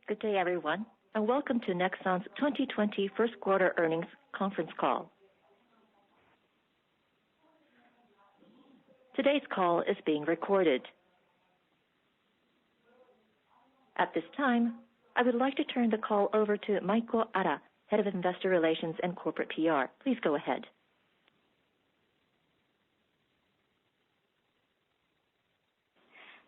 Good day, everyone, and welcome to NEXON's 2020 first quarter earnings conference call. Today's call is being recorded. At this time, I would like to turn the call over to Maiko Ara, Head of Investor Relations and Corporate PR. Please go ahead.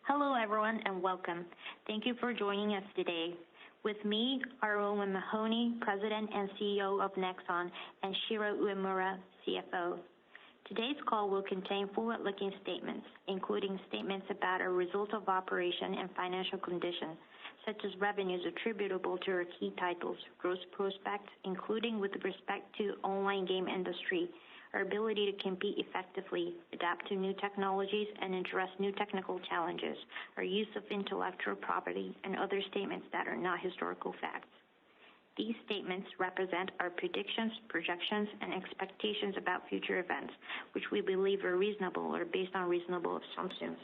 Hello, everyone, and welcome. Thank you for joining us today. With me are Owen Mahoney, President and CEO of NEXON, and Shiro Uemura, CFO. Today's call will contain forward-looking statements, including statements about our results of operation and financial condition, such as revenues attributable to our key titles, growth prospects, including with respect to online game industry, our ability to compete effectively, adapt to new technologies, and address new technical challenges, our use of intellectual property, and other statements that are not historical facts. These statements represent our predictions, projections, and expectations about future events, which we believe are reasonable or based on reasonable assumptions.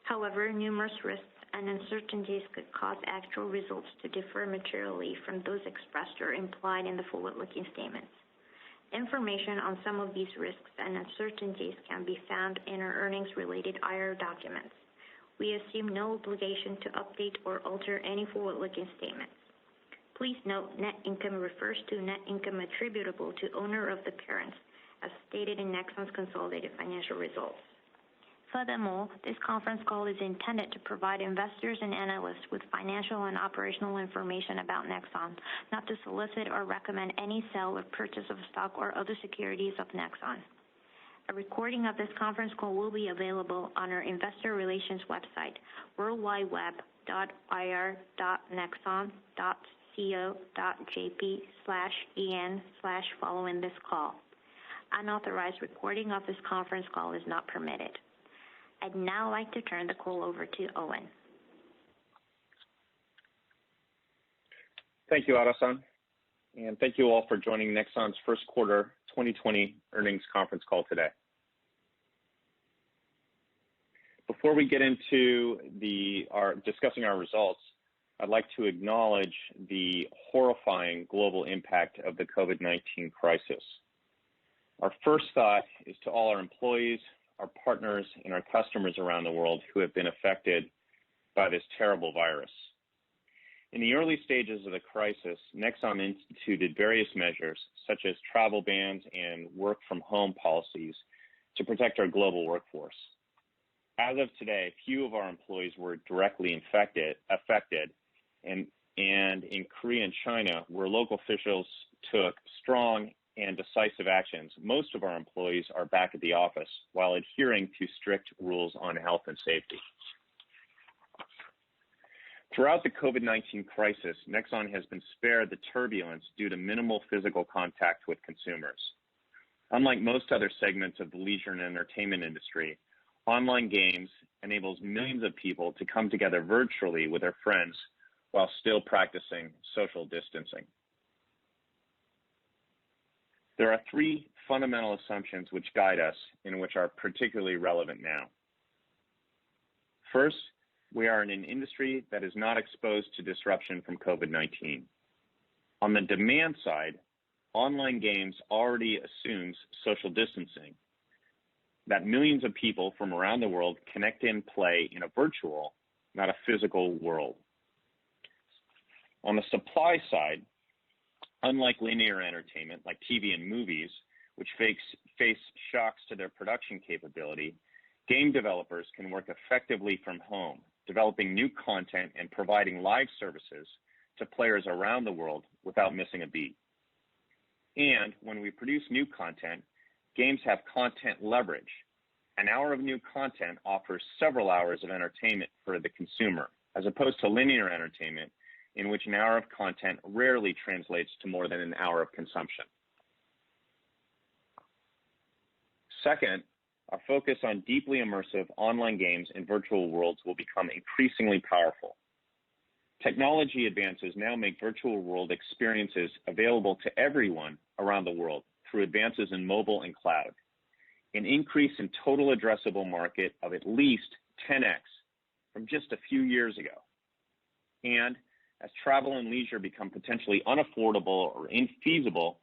However, numerous risks and uncertainties could cause actual results to differ materially from those expressed or implied in the forward-looking statements. Information on some of these risks and uncertainties can be found in our earnings-related IR documents. We assume no obligation to update or alter any forward-looking statements. Please note, net income refers to net income attributable to owner of the parent, as stated in NEXON's consolidated financial results. Furthermore, this conference call is intended to provide investors and analysts with financial and operational information about NEXON, not to solicit or recommend any sale or purchase of stock or other securities of NEXON. A recording of this conference call will be available on our investor relations website, worldwideweb.ir.nexon.co.jp/en/following this call. Unauthorized recording of this conference call is not permitted. I'd now like to turn the call over to Owen. Thank you, Ara-san, and thank you all for joining NEXON's first quarter 2020 earnings conference call today. Before we get into discussing our results, I'd like to acknowledge the horrifying global impact of the COVID-19 crisis. Our first thought is to all our employees, our partners, and our customers around the world who have been affected by this terrible virus. In the early stages of the crisis, NEXON instituted various measures, such as travel bans and work-from-home policies, to protect our global workforce. As of today, few of our employees were directly affected, and in Korea and China, where local officials took strong and decisive actions, most of our employees are back at the office while adhering to strict rules on health and safety. Throughout the COVID-19 crisis, NEXON has been spared the turbulence due to minimal physical contact with consumers. Unlike most other segments of the leisure and entertainment industry, online games enables millions of people to come together virtually with their friends while still practicing social distancing. There are three fundamental assumptions which guide us and which are particularly relevant now. First, we are in an industry that is not exposed to disruption from COVID-19. On the demand side, online games already assumes social distancing, that millions of people from around the world connect and play in a virtual, not a physical world. On the supply side, unlike linear entertainment like TV and movies, which face shocks to their production capability, game developers can work effectively from home, developing new content and providing live services to players around the world without missing a beat. And when we produce new content, games have content leverage. An hour of new content offers several hours of entertainment for the consumer, as opposed to linear entertainment, in which an hour of content rarely translates to more than an hour of consumption. Second, our focus on deeply immersive online games and virtual worlds will become increasingly powerful. Technology advances now make virtual world experiences available to everyone around the world through advances in mobile and cloud, an increase in total addressable market of at least 10x from just a few years ago. And as travel and leisure become potentially unaffordable or infeasible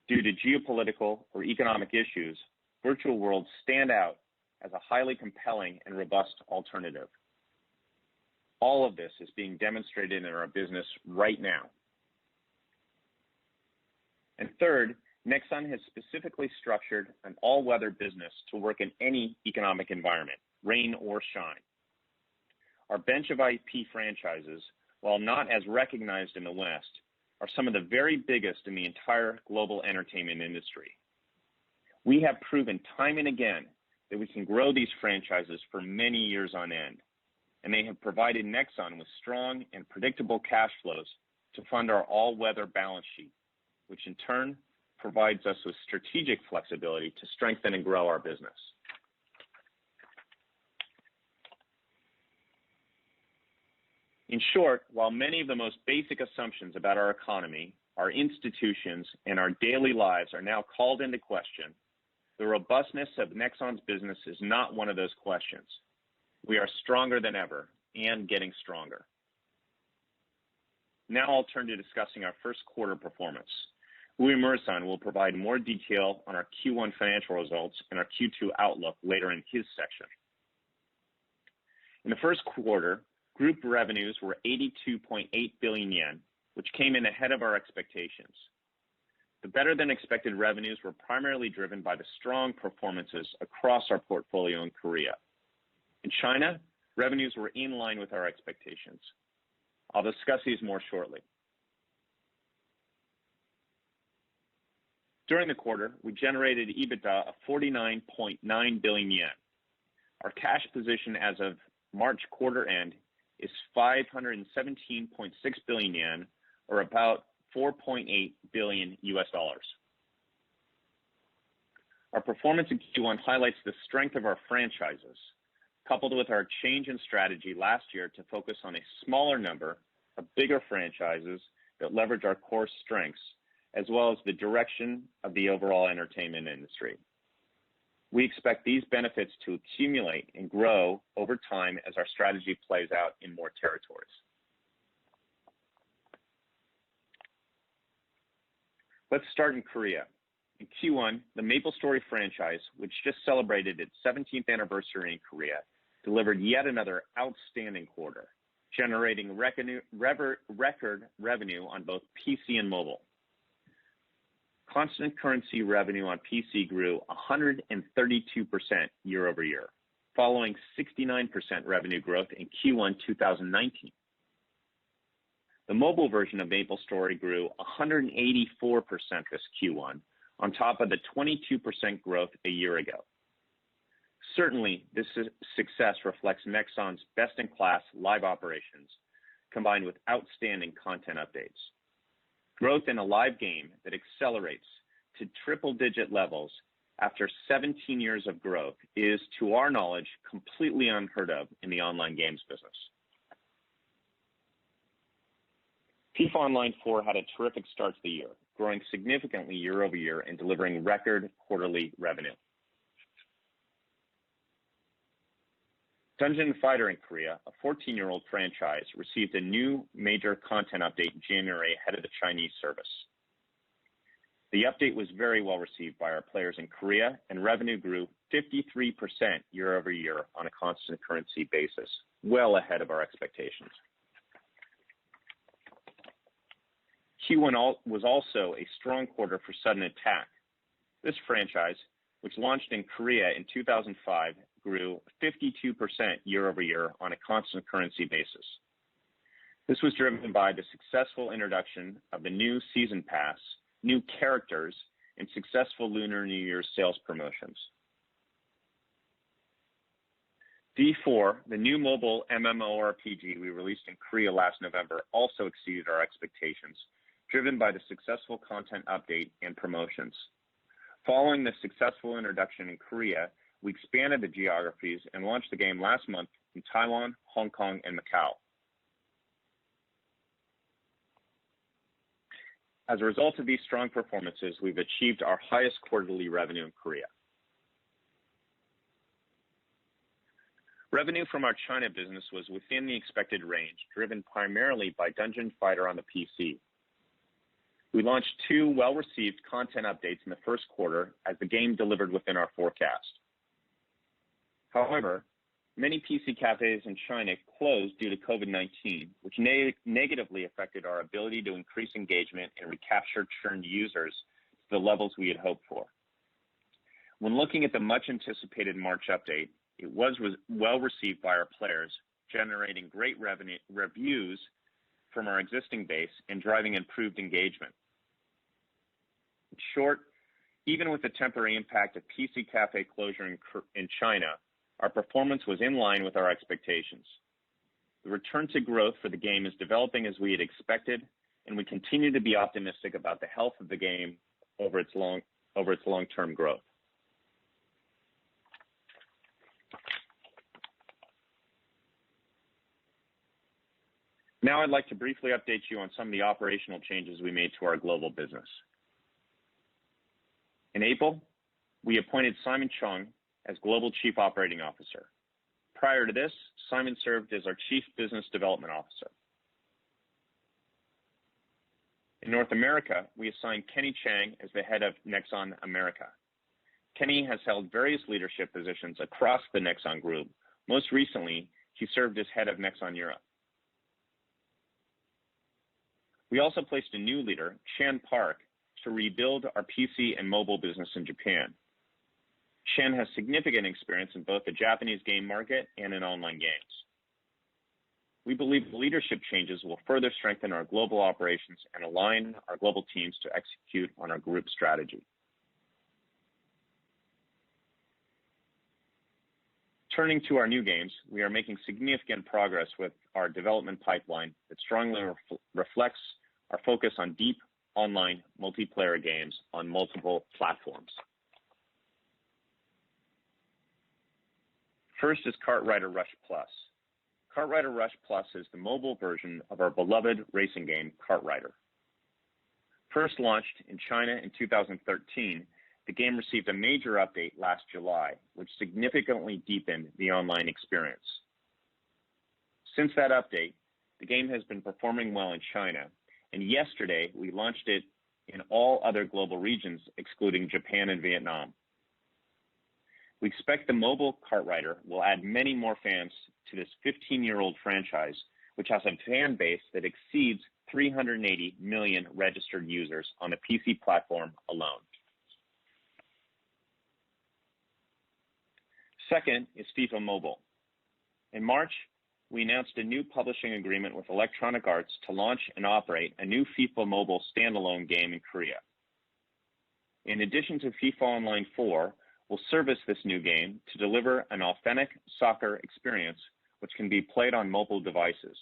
due to geopolitical or economic issues, virtual worlds stand out as a highly compelling and robust alternative. All of this is being demonstrated in our business right now. And third, NEXON has specifically structured an all-weather business to work in any economic environment, rain or shine. Our bench of IP franchises, while not as recognized in the West, are some of the very biggest in the entire global entertainment industry. We have proven time and again that we can grow these franchises for many years on end, and they have provided NEXON with strong and predictable cash flows to fund our all-weather balance sheet, which in turn provides us with strategic flexibility to strengthen and grow our business. In short, while many of the most basic assumptions about our economy, our institutions, and our daily lives are now called into question, the robustness of NEXON's business is not one of those questions. We are stronger than ever and getting stronger. Now I'll turn to discussing our first quarter performance. Uemura-san will provide more detail on our Q1 financial results and our Q2 outlook later in his section. In the first quarter, group revenues were 82.8 billion yen, which came in ahead of our expectations. The better-than-expected revenues were primarily driven by the strong performances across our portfolio in Korea. In China, revenues were in line with our expectations. I'll discuss these more shortly. During the quarter, we generated EBITDA of 49.9 billion yen. Our cash position as of March quarter end is 517.6 billion yen, or about $4.8 billion US. Our performance in Q1 highlights the strength of our franchises, coupled with our change in strategy last year to focus on a smaller number of bigger franchises that leverage our core strengths, as well as the direction of the overall entertainment industry. We expect these benefits to accumulate and grow over time as our strategy plays out in more territories. Let's start in Korea. In Q1, the MapleStory franchise, which just celebrated its 17th anniversary in Korea, delivered yet another outstanding quarter, generating record revenue on both PC and mobile. Constant currency revenue on PC grew 132% year over year, following 69% revenue growth in Q1 2019. The mobile version of MapleStory grew 184% this Q1, on top of the 22% growth a year ago. Certainly, this success reflects NEXON's best-in-class live operations, combined with outstanding content updates. Growth in a live game that accelerates to triple-digit levels after 17 years of growth is, to our knowledge, completely unheard of in the online games business. FIFA Online 4 had a terrific start to the year, growing significantly year over year and delivering record quarterly revenue. Dungeon & Fighter in Korea, a 14-year-old franchise, received a new major content update in January ahead of the Chinese service. The update was very well received by our players in Korea, and revenue grew 53% year over year on a constant currency basis, well ahead of our expectations. Q1 was also a strong quarter for Sudden Attack. This franchise, which launched in Korea in 2005, grew 52% year over year on a constant currency basis. This was driven by the successful introduction of the new season pass, new characters, and successful Lunar New Year sales promotions. D4, the new mobile MMORPG we released in Korea last November, also exceeded our expectations, driven by the successful content update and promotions. Following the successful introduction in Korea, we expanded the geographies and launched the game last month in Taiwan, Hong Kong, and Macau. As a result of these strong performances, we've achieved our highest quarterly revenue in Korea. Revenue from our China business was within the expected range, driven primarily by Dungeon Fighter on the PC. We launched 2 well-received content updates in the first quarter as the game delivered within our forecast. However, many PC cafes in China closed due to COVID-19, which negatively affected our ability to increase engagement and recapture churned users to the levels we had hoped for. When looking at the much-anticipated March update, it was well received by our players, generating great reviews from our existing base and driving improved engagement. In short, even with the temporary impact of PC cafe closure in China, our performance was in line with our expectations. The return to growth for the game is developing as we had expected, and we continue to be optimistic about the health of the game over its long-term growth. Now I'd like to briefly update you on some of the operational changes we made to our global business. In April, we appointed Simon Chung as Global Chief Operating Officer. Prior to this, Simon served as our Chief Business Development Officer. In North America, we assigned Kenny Chang as the head of NEXON America. Kenny has held various leadership positions across the NEXON group. Most recently, he served as head of NEXON Europe. We also placed a new leader, Shan Park, to rebuild our PC and mobile business in Japan. Shan has significant experience in both the Japanese game market and in online games. We believe the leadership changes will further strengthen our global operations and align our global teams to execute on our group strategy. Turning to our new games, we are making significant progress with our development pipeline that strongly reflects our focus on deep online multiplayer games on multiple platforms. First is Kartrider Rush Plus. Kartrider Rush Plus is the mobile version of our beloved racing game, Kartrider. First launched in China in 2013, the game received a major update last July, which significantly deepened the online experience. Since that update, the game has been performing well in China, and yesterday we launched it in all other global regions, excluding Japan and Vietnam. We expect the mobile Kartrider will add many more fans to this 15-year-old franchise, which has a fan base that exceeds 380 million registered users on the PC platform alone. Second is FIFA Mobile. In March, we announced a new publishing agreement with Electronic Arts to launch and operate a new FIFA Mobile standalone game in Korea. In addition to FIFA Online 4, we'll service this new game to deliver an authentic soccer experience which can be played on mobile devices.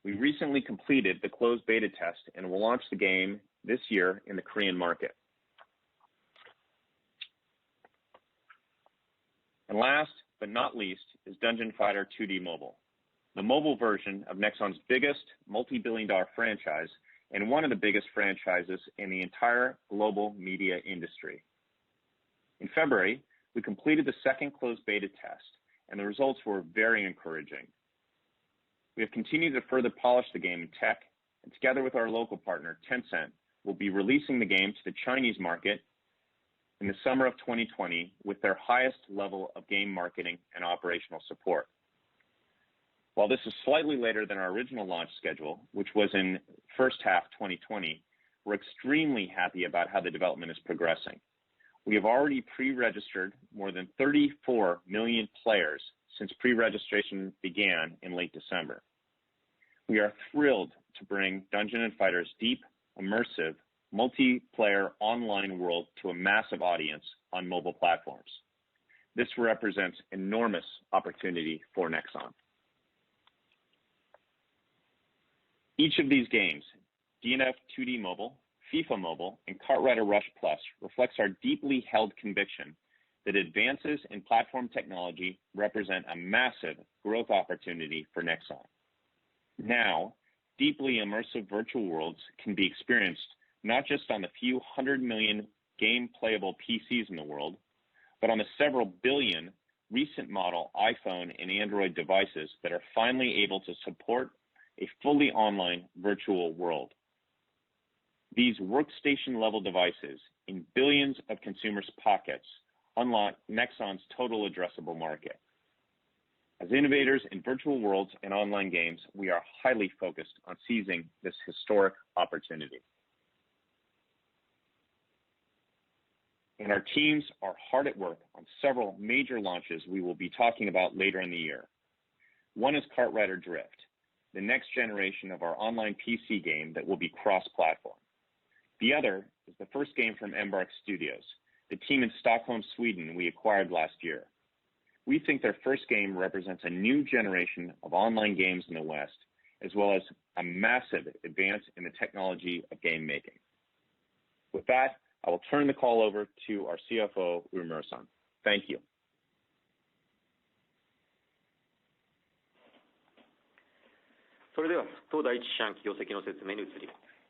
We recently completed the closed beta test and will launch the game this year in the Korean market. And last but not least is Dungeon Fighter 2D Mobile, the mobile version of Nexon's biggest multi-billion-dollar franchise and one of the biggest franchises in the entire global media industry. In February, we completed the second closed beta test, and the results were very encouraging. We have continued to further polish the game in tech, and together with our local partner, Tencent, we'll be releasing the game to the Chinese market in the summer of 2020 with their highest level of game marketing and operational support. While this is slightly later than our original launch schedule, which was in first half 2020, we're extremely happy about how the development is progressing. We have already pre-registered more than 34 million players since pre-registration began in late December. We are thrilled to bring Dungeon & Fighter's deep, immersive, multiplayer online world to a massive audience on mobile platforms. This represents enormous opportunity for Nexon. Each of these games, DNF 2D Mobile, FIFA Mobile, and Kartrider Rush Plus reflects our deeply held conviction that advances in platform technology represent a massive growth opportunity for Nexon. Now, deeply immersive virtual worlds can be experienced not just on the few 100 million game-playable PCs in the world, but on the several billion recent model iPhone and Android devices that are finally able to support a fully online virtual world. These workstation-level devices in billions of consumers' pockets unlock NEXON's total addressable market. As innovators in virtual worlds and online games, we are highly focused on seizing this historic opportunity. And our teams are hard at work on several major launches we will be talking about later in the year. One is Kart Rider Drift, the next generation of our online PC game that will be cross-platform. The other is the first game from Embark Studios, the team in Stockholm, Sweden we acquired last year. We think their first game represents a new generation of online games in the West, as well as a massive advance in the technology of game making. With that, I will turn the call over to our CFO, Uemura-san. Thank you.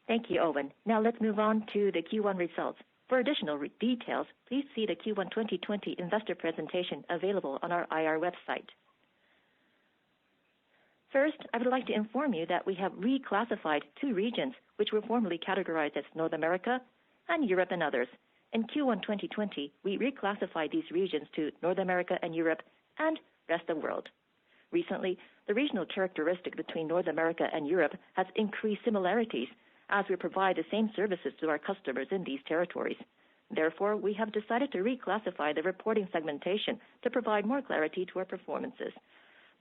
Thank you, Owen. Now let's move on to the Q1 results. For additional details, please see the Q1 2020 investor presentation available on our IR website. First, I would like to inform you that we have reclassified two regions which were formerly categorized as North America and Europe and others. In Q1 2020, we reclassified these regions to North America and Europe and rest of the world. Recently, the regional characteristic between North America and Europe has increased similarities as we provide the same services to our customers in these territories. Therefore, we have decided to reclassify the reporting segmentation to provide more clarity to our performances.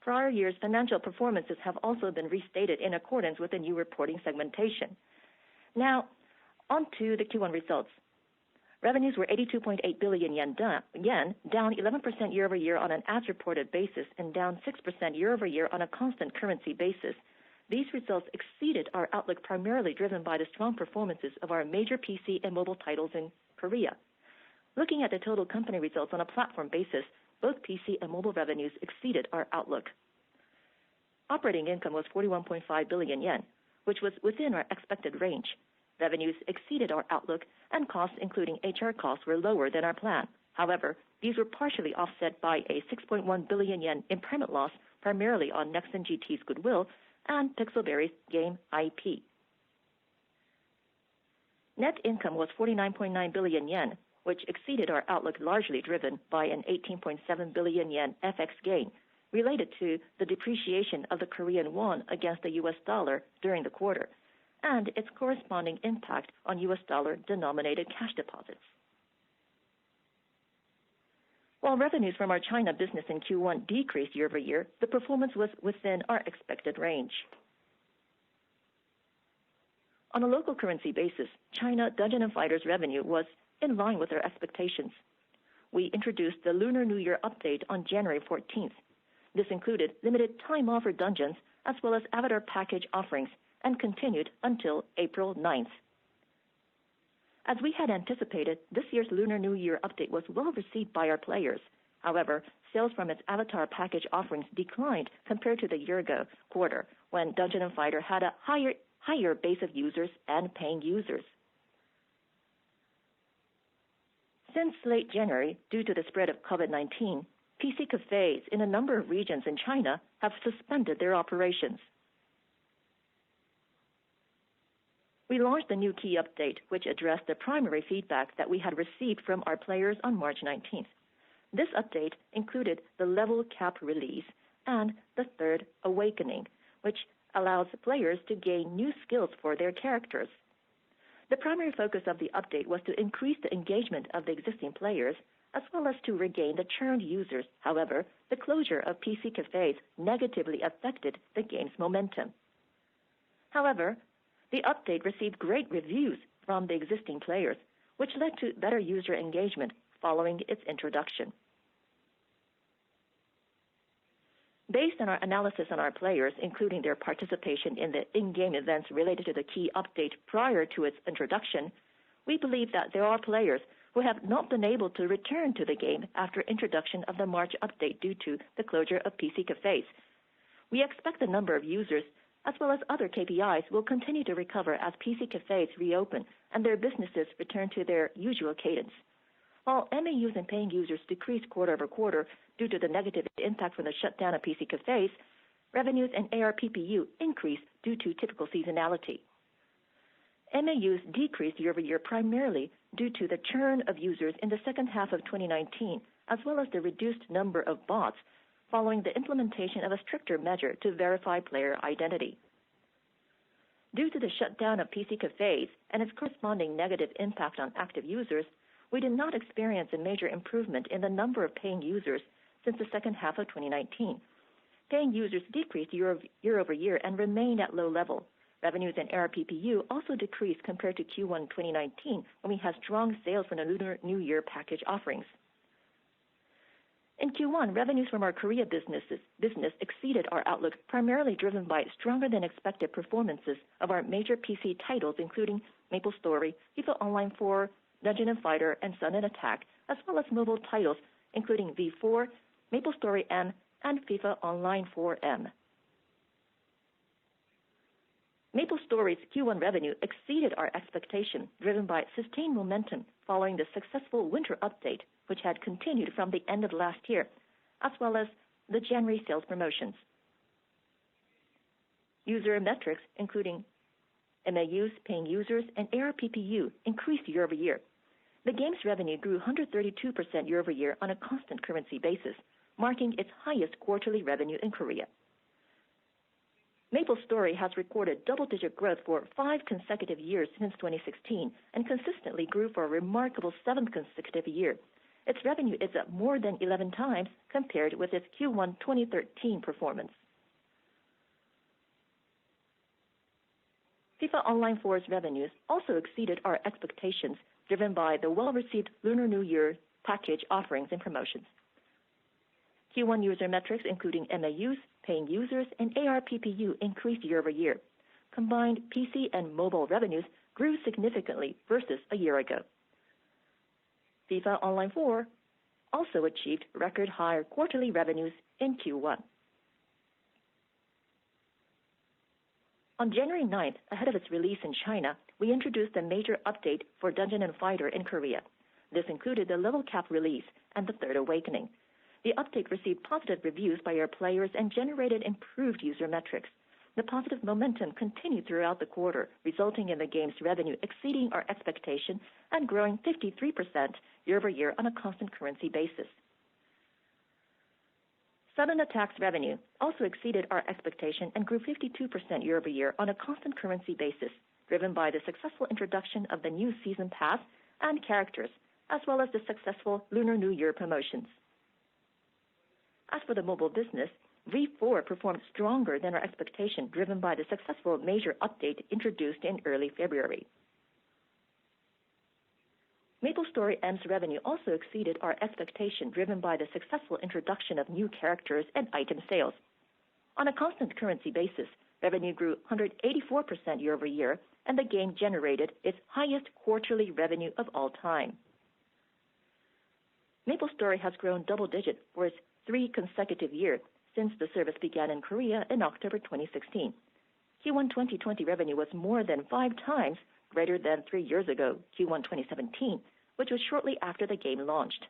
Prior years' financial performances have also been restated in accordance with the new reporting segmentation. Now, on to the Q1 results. Revenues were 82.8 billion yen, down 11% year-over-year on an as-reported basis and down 6% year-over-year on a constant currency basis. These results exceeded our outlook, primarily driven by the strong performances of our major PC and mobile titles in Korea. Looking at the total company results on a platform basis, both PC and mobile revenues exceeded our outlook. Operating income was 41.5 billion yen, which was within our expected range. Revenues exceeded our outlook, and costs, including HR costs, were lower than our plan. However, these were partially offset by a 6.1 billion yen impairment loss, primarily on NEXON GT's goodwill and Pixelberry's game IP. Net income was 49.9 billion yen, which exceeded our outlook, largely driven by an 18.7 billion yen FX gain related to the depreciation of the Korean won against the US dollar during the quarter, and its corresponding impact on US dollar-denominated cash deposits. While revenues from our China business in Q1 decreased year-over-year, the performance was within our expected range. On a local currency basis, China Dungeon & Fighter's revenue was in line with our expectations. We introduced the Lunar New Year update on January 14th. This included limited time offer dungeons as well as avatar package offerings and continued until April 9th. As we had anticipated, this year's Lunar New Year update was well received by our players. However, sales from its avatar package offerings declined compared to the year-ago quarter, when Dungeon & Fighter had a higher base of users and paying users. Since late January, due to the spread of COVID-19, PC cafes in a number of regions in China have suspended their operations. We launched a new key update, which addressed the primary feedback that we had received from our players on March 19th. This update included the level cap release and the third awakening, which allows players to gain new skills for their characters. The primary focus of the update was to increase the engagement of the existing players, as well as to regain the churned users. However, the closure of PC cafes negatively affected the game's momentum. However, the update received great reviews from the existing players, which led to better user engagement following its introduction. Based on our analysis on our players, including their participation in the in-game events related to the key update prior to its introduction, we believe that there are players who have not been able to return to the game after introduction of the March update due to the closure of PC cafes. We expect the number of users as well as other KPIs will continue to recover as PC cafes reopen and their businesses return to their usual cadence. While MAUs and paying users decreased quarter-over-quarter due to the negative impact from the shutdown of PC cafes, revenues and ARPPU increased due to typical seasonality. MAUs decreased year-over-year primarily due to the churn of users in the second half of 2019, as well as the reduced number of bots following the implementation of a stricter measure to verify player identity. Due to the shutdown of PC cafes and its corresponding negative impact on active users, we did not experience a major improvement in the number of paying users since the second half of 2019. Paying users decreased year-over-year and remained at low level. Revenues and ARPPU also decreased compared to Q1 2019 when we had strong sales from the Lunar New Year package offerings. In Q1, revenues from our Korea business exceeded our outlook, primarily driven by stronger than expected performances of our major PC titles, including MapleStory, FIFA Online 4, Dungeon & Fighter, and Sun & Attack, as well as mobile titles, including V4, MapleStory M, and FIFA Online 4M. MapleStory's Q1 revenue exceeded our expectation, driven by sustained momentum following the successful winter update, which had continued from the end of last year, as well as the January sales promotions. User metrics, including MAUs, paying users, and ARPPU, increased year-over-year. The game's revenue grew 132% year-over-year on a constant currency basis, marking its highest quarterly revenue in Korea. MapleStory has recorded double-digit growth for 5 consecutive years since 2016 and consistently grew for a remarkable 7th consecutive year. Its revenue is up more than 11 times compared with its Q1 2013 performance. FIFA Online 4's revenues also exceeded our expectations, driven by the well-received Lunar New Year package offerings and promotions. Q1 user metrics, including MAUs, paying users, and ARPPU, increased year-over-year. Combined PC and mobile revenues grew significantly versus a year ago. FIFA Online 4 also achieved record high quarterly revenues in Q1. On January 9th, ahead of its release in China, we introduced a major update for Dungeon & Fighter in Korea. This included the level cap release and the Third Awakening. The update received positive reviews by our players and generated improved user metrics. The positive momentum continued throughout the quarter, resulting in the game's revenue exceeding our expectation and growing 53% year-over-year on a constant currency basis. Sun & Attack's revenue also exceeded our expectation and grew 52% year-over-year on a constant currency basis, driven by the successful introduction of the new Season Pass and characters, as well as the successful Lunar New Year promotions. As for the mobile business, V4 performed stronger than our expectation, driven by the successful major update introduced in early February. MapleStory M's revenue also exceeded our expectation, driven by the successful introduction of new characters and item sales. On a constant currency basis, revenue grew 184% year-over-year, and the game generated its highest quarterly revenue of all time. MapleStory has grown double-digit for its 3 consecutive years since the service began in Korea in October 2016. Q1 2020 revenue was more than 5 times greater than 3 years ago, Q1 2017, which was shortly after the game launched.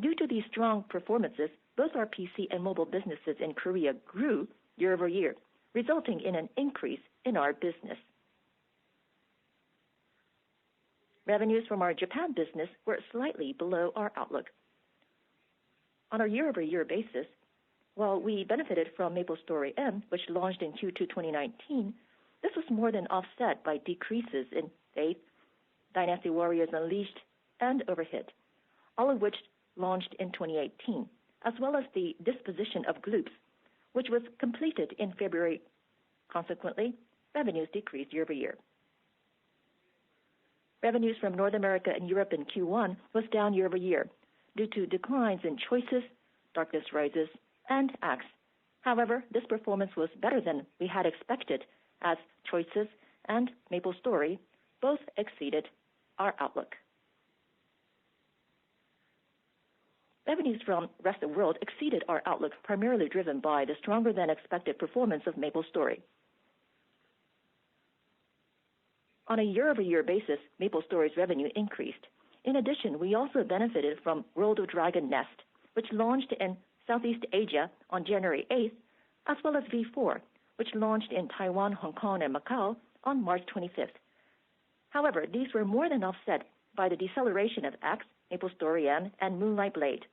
Due to these strong performances, both our PC and mobile businesses in Korea grew year-over-year, resulting in an increase in our business. Revenues from our Japan business were slightly below our outlook. On a year-over-year basis, while we benefited from MapleStory M, which launched in Q2 2019, this was more than offset by decreases in Faith, Dynasty Warriors Unleashed, and Overhit, all of which launched in 2018, as well as the disposition of Gloops, which was completed in February. Consequently, revenues decreased year-over-year. Revenues from North America and Europe in Q1 was down year-over-year due to declines in Choices, Darkness Rises, and Axe. However, this performance was better than we had expected, as Choices and MapleStory both exceeded our outlook. Revenues from Rest of the World exceeded our outlook, primarily driven by the stronger than expected performance of MapleStory. On a year-over-year basis, MapleStory's revenue increased. In addition, we also benefited from World of Dragon Nest, which launched in Southeast Asia on January 8th, as well as V4, which launched in Taiwan, Hong Kong, and Macau on March 25th. However, these were more than offset by the deceleration of X, MapleStory M, and Moonlight Blade.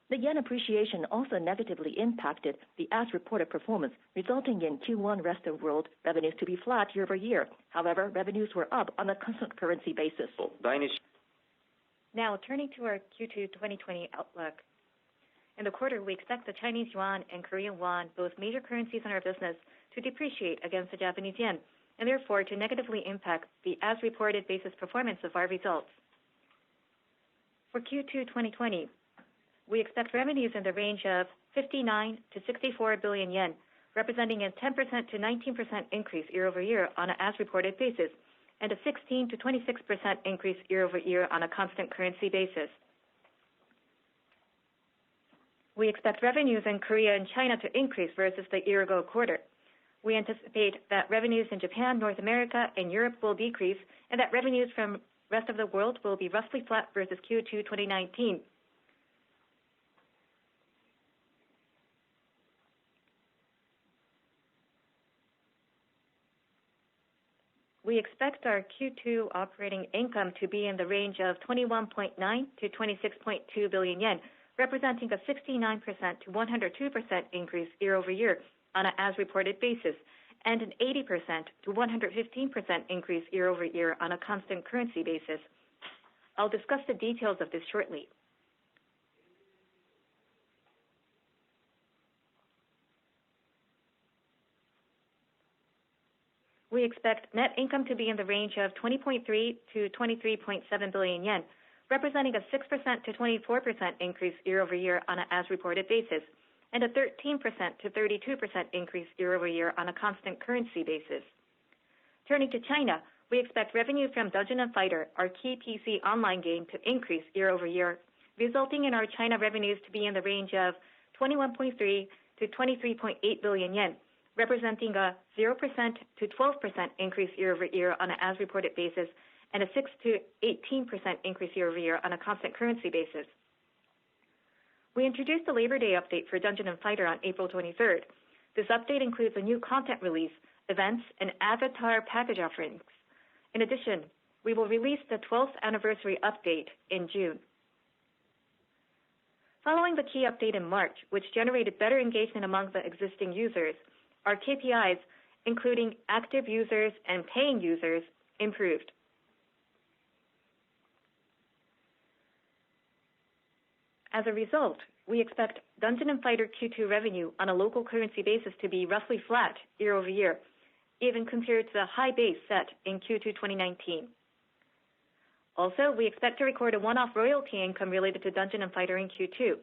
The yen appreciation also negatively impacted the as-reported performance, resulting in Q1 Rest of World revenues to be flat year over year. However, revenues were up on a constant currency basis. Now, turning to our Q2 2020 outlook. In the quarter, we expect the Chinese yuan and Korean won, both major currencies in our business, to depreciate against the Japanese yen, and therefore to negatively impact the as-reported basis performance of our results. For Q2 2020, we expect revenues in the range of 59 to 64 billion yen, representing a 10% to 19% increase year over year on an as-reported basis, and a 16 to 26% increase year over year on a constant currency basis. We expect revenues in Korea and China to increase versus the year-ago quarter. We anticipate that revenues in Japan, North America, and Europe will decrease, and that revenues from rest of the world will be roughly flat versus Q2 2019. We expect our Q2 operating income to be in the range of 21.9 to 26.2 billion yen, representing a 69% to 102% increase year over year on an as-reported basis, and an 80% to 115% increase year over year on a constant currency basis. I'll discuss the details of this shortly. We expect net income to be in the range of 20.3 to 23.7 billion yen, representing a 6% to 24% increase year over year on an as-reported basis, and a 13% to 32% increase year over year on a constant currency basis. Turning to China, we expect revenue from Dungeon & Fighter, our key PC online game, to increase year over year, resulting in our China revenues to be in the range of 21.3 to 23.8 billion yen, representing a 0% to 12% increase year over year on an as-reported basis, and a 6 to 18% increase year over year on a constant currency basis. We introduced the Labor Day update for Dungeon & Fighter on April 23rd. This update includes a new content release, events, and avatar package offerings. In addition, we will release the 12th anniversary update in June. Following the key update in March, which generated better engagement among the existing users, our KPIs, including active users and paying users, improved. As a result, we expect Dungeon & Fighter Q2 revenue on a local currency basis to be roughly flat year over year, even compared to the high base set in Q2 2019. Also, we expect to record a one-off royalty income related to Dungeon & Fighter in Q2.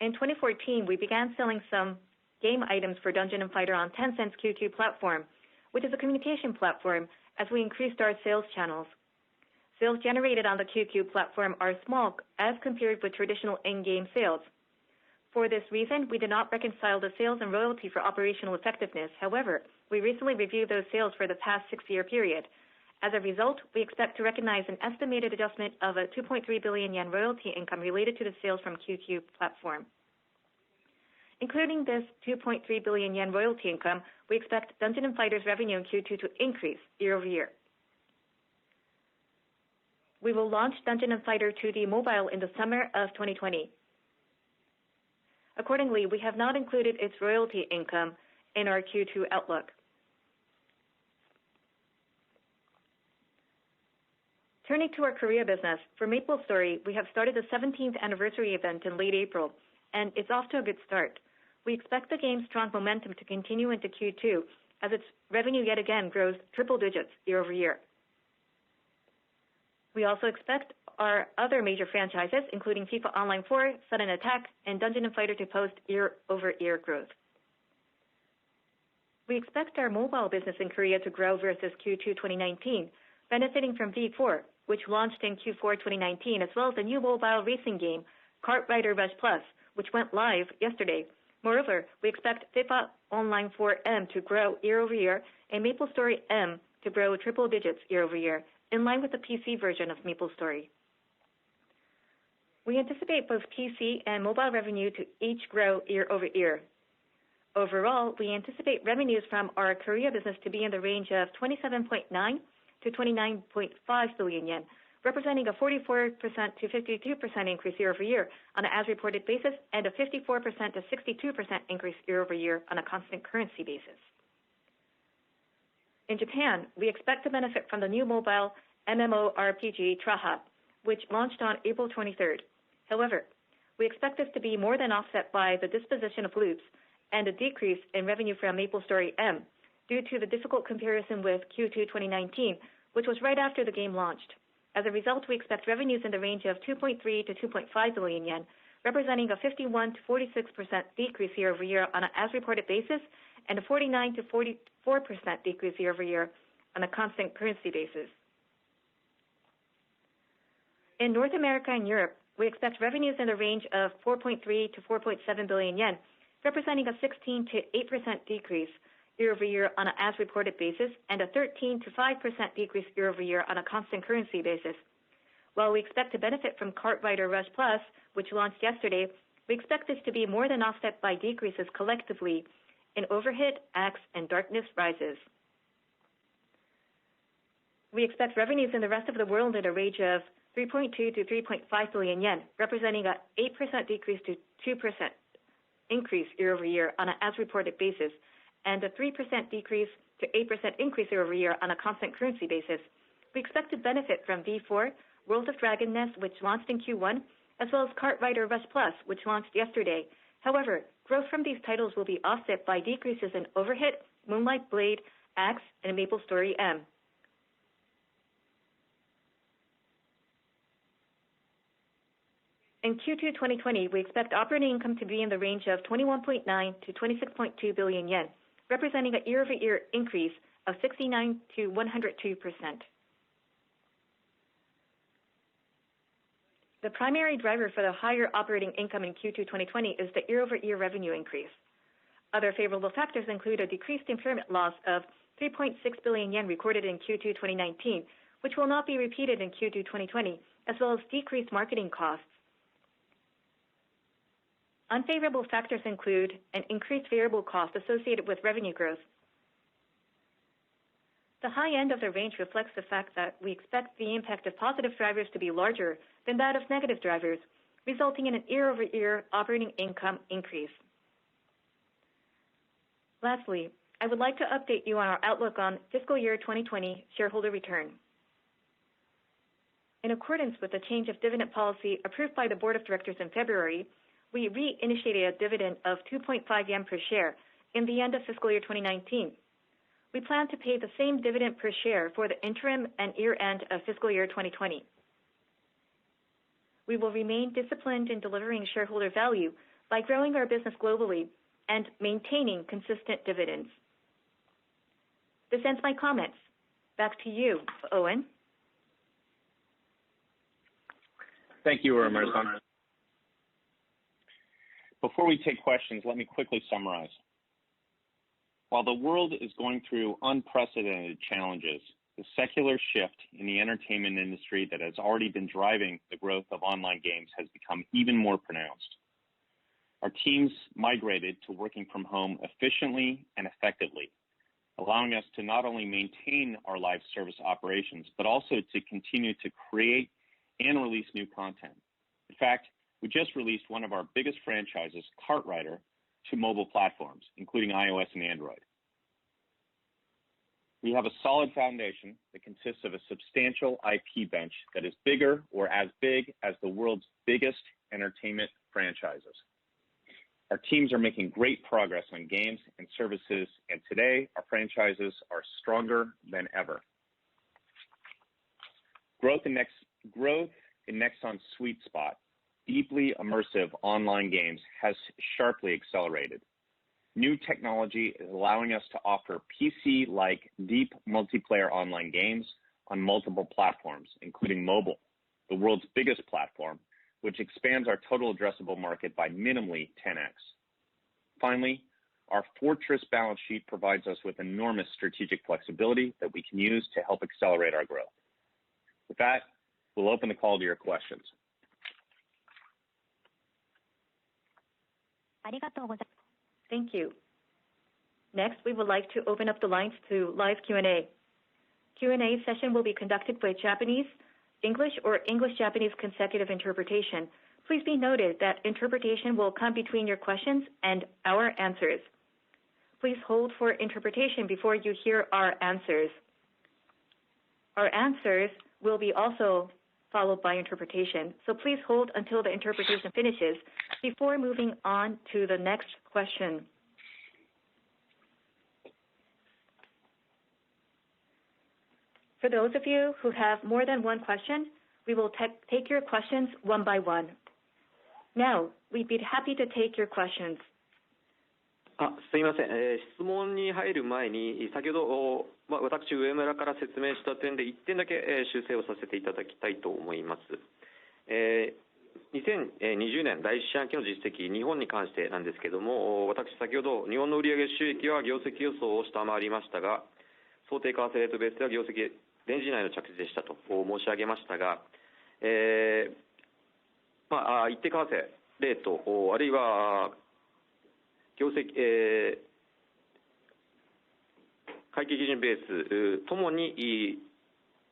In 2014, we began selling some game items for Dungeon & Fighter on Tencent's QQ platform, which is a communication platform, as we increased our sales channels. Sales generated on the QQ platform are small as compared with traditional in-game sales. For this reason, we did not reconcile the sales and royalty for operational effectiveness. However, we recently reviewed those sales for the past 6-year period. As a result, we expect to recognize an estimated adjustment of a 2.3 billion yen royalty income related to the sales from QQ platform. Including this 2.3 billion yen royalty income, we expect Dungeon & Fighter's revenue in Q2 to increase year over year. We will launch Dungeon & Fighter 2D Mobile in the summer of 2020. Accordingly, we have not included its royalty income in our Q2 outlook. Turning to our Korea business, for MapleStory, we have started the 17th anniversary event in late April, and it's off to a good start. We expect the game's strong momentum to continue into Q2, as its revenue yet again grows triple digits year over year. We also expect our other major franchises, including FIFA Online 4, Sudden Attack, and Dungeon & Fighter, to post year-over-year growth. We expect our mobile business in Korea to grow versus Q2 2019, benefiting from V4, which launched in Q4 2019, as well as the new mobile racing game, Kart Rider Rush Plus, which went live yesterday. Moreover, we expect FIFA Online 4 M to grow year over year and MapleStory M to grow triple digits year over year, in line with the PC version of MapleStory. We anticipate both PC and mobile revenue to each grow year over year. Overall, we anticipate revenues from our Korea business to be in the range of 27.9 to 29.5 billion yen, representing a 44% to 52% increase year over year on an as-reported basis and a 54% to 62% increase year over year on a constant currency basis. In Japan, we expect to benefit from the new mobile MMORPG Traha, which launched on April 23rd. However, we expect this to be more than offset by the disposition of loops and a decrease in revenue from MapleStory M due to the difficult comparison with Q2 2019, which was right after the game launched. As a result, we expect revenues in the range of 2.3 to 2.5 billion yen, representing a 51 to 46% decrease year over year on an as-reported basis and a 49 to 44% decrease year over year on a constant currency basis. In North America and Europe, we expect revenues in the range of 4.3 to 4.7 billion yen, representing a 16 to 8% decrease year over year on an as-reported basis and a 13 to 5% decrease year over year on a constant currency basis. While we expect to benefit from Kartrider Rush Plus, which launched yesterday, we expect this to be more than offset by decreases collectively in Overhit, Axe, and Darkness Rises. We expect revenues in the rest of the world in a range of 3.2 to 3.5 billion yen, representing an 8% decrease to 2% increase year over year on an as-reported basis, and a 3% decrease to 8% increase year over year on a constant currency basis. We expect to benefit from V4, World of Dragon Nest, which launched in Q1, as well as Kartrider Rush Plus, which launched yesterday. However, growth from these titles will be offset by decreases in Overhit, Moonlight Blade, Axe, and MapleStory M. In Q2 2020, we expect operating income to be in the range of 21.9 to 26.2 billion yen, representing a year-over-year increase of 69 to 102%. The primary driver for the higher operating income in Q2 2020 is the year-over-year revenue increase. Other favorable factors include a decreased impairment loss of 3.6 billion yen recorded in Q2 2019, which will not be repeated in Q2 2020, as well as decreased marketing costs. Unfavorable factors include an increased variable cost associated with revenue growth. The high end of the range reflects the fact that we expect the impact of positive drivers to be larger than that of negative drivers, resulting in an year-over-year operating income increase. Lastly, I would like to update you on our outlook on fiscal year 2020 shareholder return. In accordance with the change of dividend policy approved by the Board of Directors in February, we reinitiated a dividend of 2.5 yen per share in the end of fiscal year 2019. We plan to pay the same dividend per share for the interim and year-end of fiscal year 2020. We will remain disciplined in delivering shareholder value by growing our business globally and maintaining consistent dividends. This ends my comments. Back to you, Owen. Thank you, Uemura-san. Before we take questions, let me quickly summarize. While the world is going through unprecedented challenges, the secular shift in the entertainment industry that has already been driving the growth of online games has become even more pronounced. Our teams migrated to working from home efficiently and effectively, allowing us to not only maintain our live service operations, but also to continue to create and release new content. In fact, we just released one of our biggest franchises, Kartrider, to mobile platforms, including iOS and Android. We have a solid foundation that consists of a substantial IP bench that is bigger or as big as the world's biggest entertainment franchises. Our teams are making great progress on games and services, and today our franchises are stronger than ever. Growth in NEXON's sweet spot, deeply immersive online games, has sharply accelerated. New technology is allowing us to offer PC-like deep multiplayer online games on multiple platforms, including mobile, the world's biggest platform, which expands our total addressable market by minimally 10x. Finally, our fortress balance sheet provides us with enormous strategic flexibility that we can use to help accelerate our growth. With that, we'll open the call to your questions. Thank you. Next, we would like to open up the lines to live Q&A. Q&A session will be conducted by Japanese, English, or English-Japanese consecutive interpretation. Please be noted that interpretation will come between your questions and our answers. Please hold for interpretation before you hear our answers. Our answers will be also followed by interpretation, so please hold until the interpretation finishes before moving on to the next question. For those of you who have more than one question, we will take your questions one by one. Now, we'd be happy to take your questions. すみません、質問に入る前に先ほど、私上村から説明した点で1点だけ、修正をさせていただきたいと思います。2020年第一四半期の実績、日本に関してなんですけれども、私先ほど日本の売上収益は業績予想を下回りましたが、想定為替レートベースでは業績レンジ内の着地でしたと申し上げましたが、一定為替レートあるいは業績、会計基準ベースともに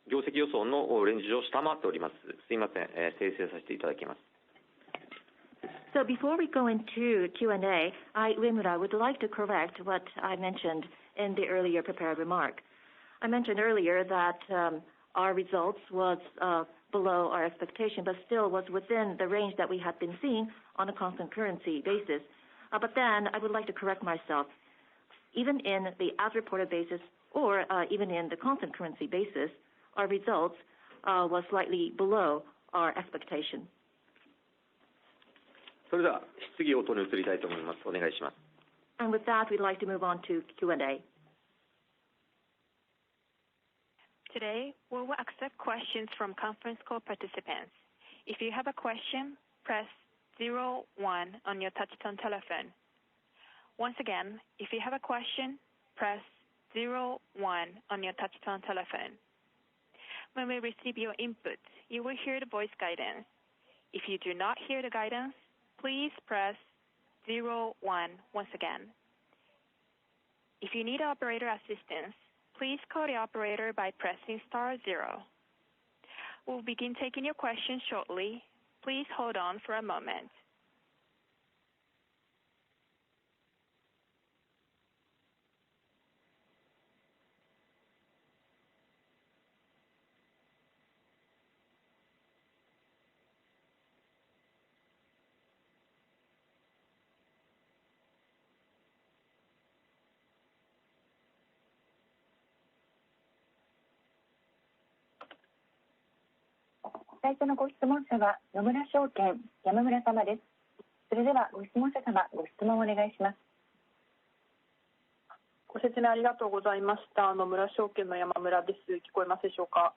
業績予想のレンジを下回っております。すみません、訂正させていただきます。So before we go into Q&A, Uemura, would like to correct what I mentioned in the earlier prepared remark. I mentioned earlier that our results was below our expectation, but still was within the range that we had been seeing on a constant currency basis. But then I would like to correct myself. Even in the as reported basis or even in the constant currency basis, our results was slightly below our expectation. それでは質疑応答に移りたいと思います。お願いします。And with that, we'd like to move on to Q&A. Today, we will accept questions from conference call participants. If you have a question, press 01 on your touch-tone telephone. Once again, if you have a question, press 01 on your touch-tone telephone. When we receive your input, you will hear the voice guidance. If you do not hear the guidance, please press 01 once again. If you need operator assistance, please call the operator by pressing *0. We'll begin taking your questions shortly. Please hold on for a moment. First question is from Nomura Securities, Yamamura-sama. Please, それではご質問者様、ご質問をお願いします。ご説明ありがとうございました。野村証券の山村です。聞こえますでしょうか。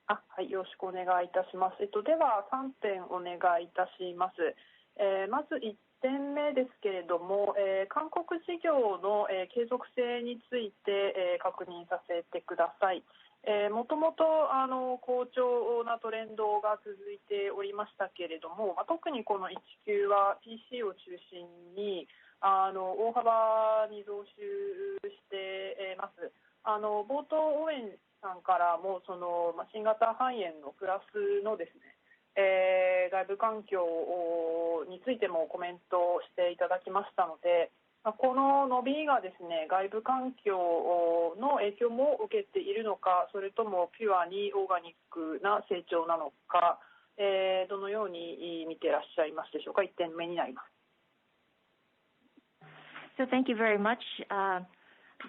はい、よろしくお願いいたします。では3点お願いいたします。まず1点目ですけれども、韓国事業の、継続性について、確認させてください。もともと好調なトレンドが続いておりましたけれども、特にこの1級は PC を中心に大幅に増収しています。冒頭オーエンさんからも新型肺炎のプラスのですね、外部環境についてもコメントしていただきましたので、この伸びがですね、外部環境の影響も受けているのか、それともピュアにオーガニックな成長なのか、どのように見ていらっしゃいますでしょうか。1点目になります。So thank you very much.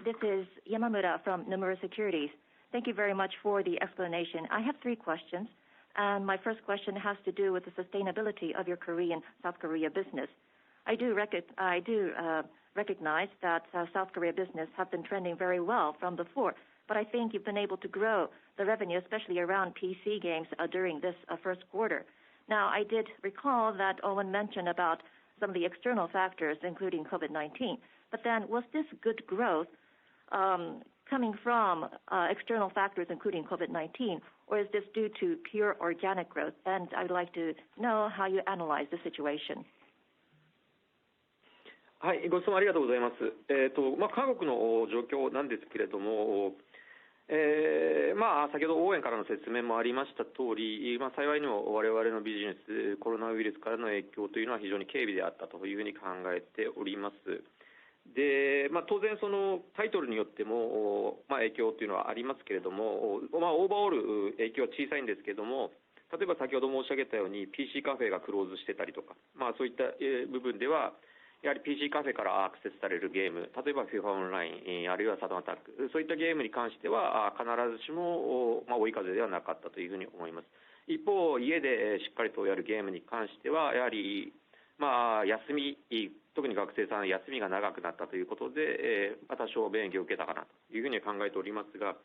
This is Yamamura from Nomura Securities. Thank you very much for the explanation. I have 3 questions, and my first question has to do with the sustainability of your South Korea business. I do recognize that South Korea business have been trending very well from before, but I think you've been able to grow the revenue, especially around PC games, during this first quarter. Now, I did recall that Owen mentioned about some of the external factors, including COVID-19, but then was this good growth coming from external factors including COVID-19, or is this due to pure organic growth? And I would like to know how you analyze the situation. はい、ご質問ありがとうございます。韓国の状況なんですけれども、先ほど応援からの説明もありました通り、幸いにも我々のビジネス、コロナウイルスからの影響というのは非常に軽微であったというふうに考えております。で、当然そのタイトルによっても、影響というのはありますけれども、オーバーオール影響は小さいんですけれども、例えば先ほど申し上げたように PC カフェがクローズしてたりとか、そういった部分ではやはり PC カフェからアクセスされるゲーム、例えば FIFA オンライン、あるいはサドンアタック、そういったゲームに関しては必ずしも、追い風ではなかったというふうに思います。一方、家でしっかりとやるゲームに関してはやはり、休み、特に学生さん休みが長くなったということで、多少便宜を受けたかなというふうに考えておりますが、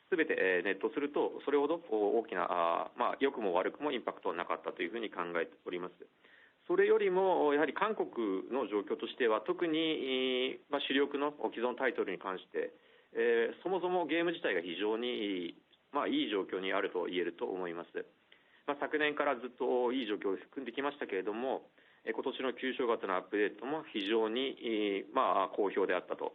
すべてネットするとそれほど大きな、良くも悪くもインパクトはなかったというふうに考えております。それよりもやはり韓国の状況としては特に、主力の既存タイトルに関して、そもそもゲーム自体が非常にいい状況にあると言えると思います。昨年からずっといい状況を含んできましたけれども、今年の旧正月のアップデートも非常に、好評であったと。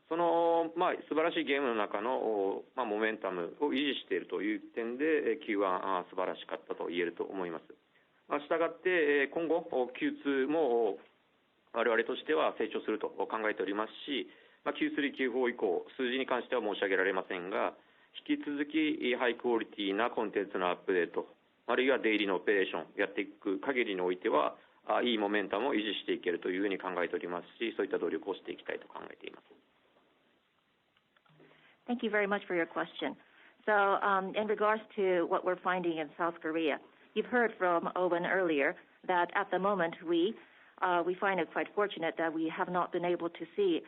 その、素晴らしいゲームの中の、モメンタムを維持しているという点で Q1 素晴らしかったと言えると思います。したがって今後 Q2 も我々としては成長すると考えておりますし、Q3、Q4 以降数字に関しては申し上げられませんが、引き続きハイクオリティなコンテンツのアップデート、あるいはデイリーのオペレーションやっていく限りにおいてはいいモメンタムを維持していけるというふうに考えておりますし、そういった努力をしていきたいと考えています。Thank you very much for your question. So, in regards to what we're finding in South Korea, you've heard from Owen earlier that at the moment we find it quite fortunate that we have not been able to see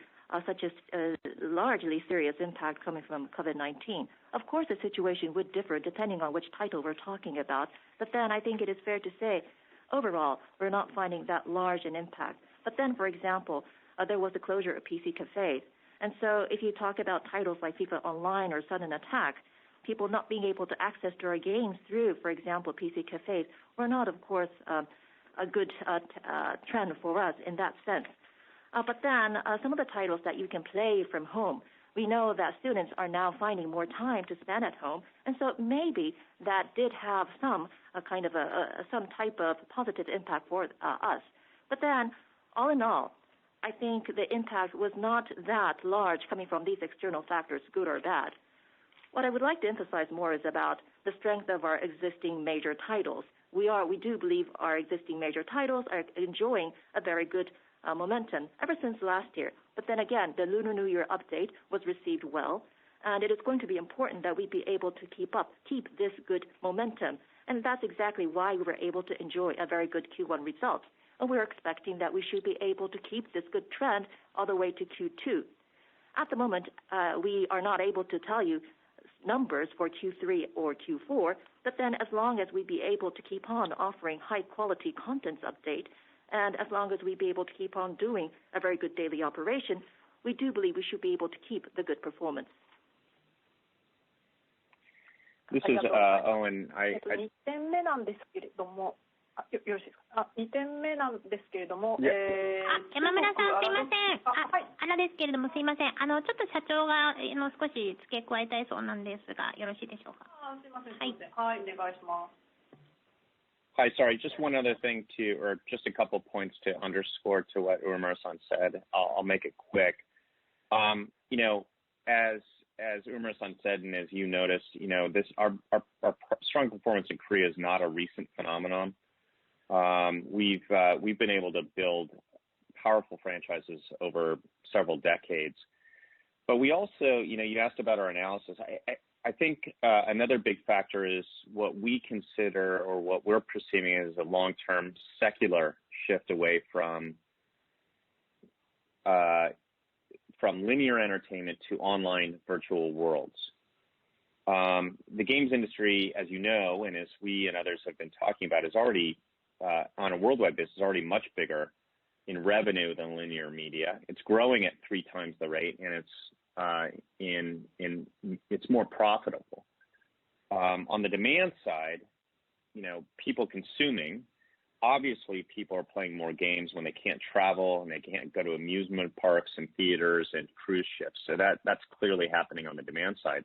such a largely serious impact coming from COVID-19. Of course, the situation would differ depending on which title we're talking about, but then I think it is fair to say, overall, we're not finding that large an impact. But then, for example, there was the closure of PC cafes. And so if you talk about titles like FIFA Online or Sudden Attack, people not being able to access their games through, for example, PC cafes, were not, of course, a good trend for us in that sense. But then some of the titles that you can play from home, we know that students are now finding more time to spend at home, and so maybe that did have some some type of positive impact for us. But then, all in all, I think the impact was not that large coming from these external factors, good or bad. What I would like to emphasize more is about the strength of our existing major titles. We do believe our existing major titles are enjoying a very good momentum ever since last year. But then again, the Lunar New Year update was received well, and it is going to be important that we be able to keep this good momentum. And that's exactly why we were able to enjoy a very good Q1 result. And we're expecting that we should be able to keep this good trend all the way to Q2. At the moment, we are not able to tell you numbers for Q3 or Q4, but then as long as we be able to keep on offering high-quality contents update, and as long as we be able to keep on doing a very good daily operation, we do believe we should be able to keep the good performance. This is Owen. 2点目なんですけれども、よろしいですか。2点目なんですけれども、山村さんすいません。原ですけれどもすいません。ちょっと社長が少し付け加えたいそうなんですが、よろしいでしょうか。すいません。はい、お願いします。Hi, sorry, just one other thing or just a couple points to underscore to what Umura-san said. I'll make it quick. As Umura-san said, and as you noticed, our strong performance in Korea is not a recent phenomenon. We've been able to build powerful franchises over several decades. But we also, you asked about our analysis. I think another big factor is what we consider or what we're perceiving as a long-term secular shift away from linear entertainment to online virtual worlds. The games industry, as you know, and as we and others have been talking about, is already, on a worldwide basis, is already much bigger in revenue than linear media. It's growing at 3 times the rate, and it's it's more profitable. On the demand side, people consuming, obviously people are playing more games when they can't travel and they can't go to amusement parks and theaters and cruise ships. So that's clearly happening on the demand side.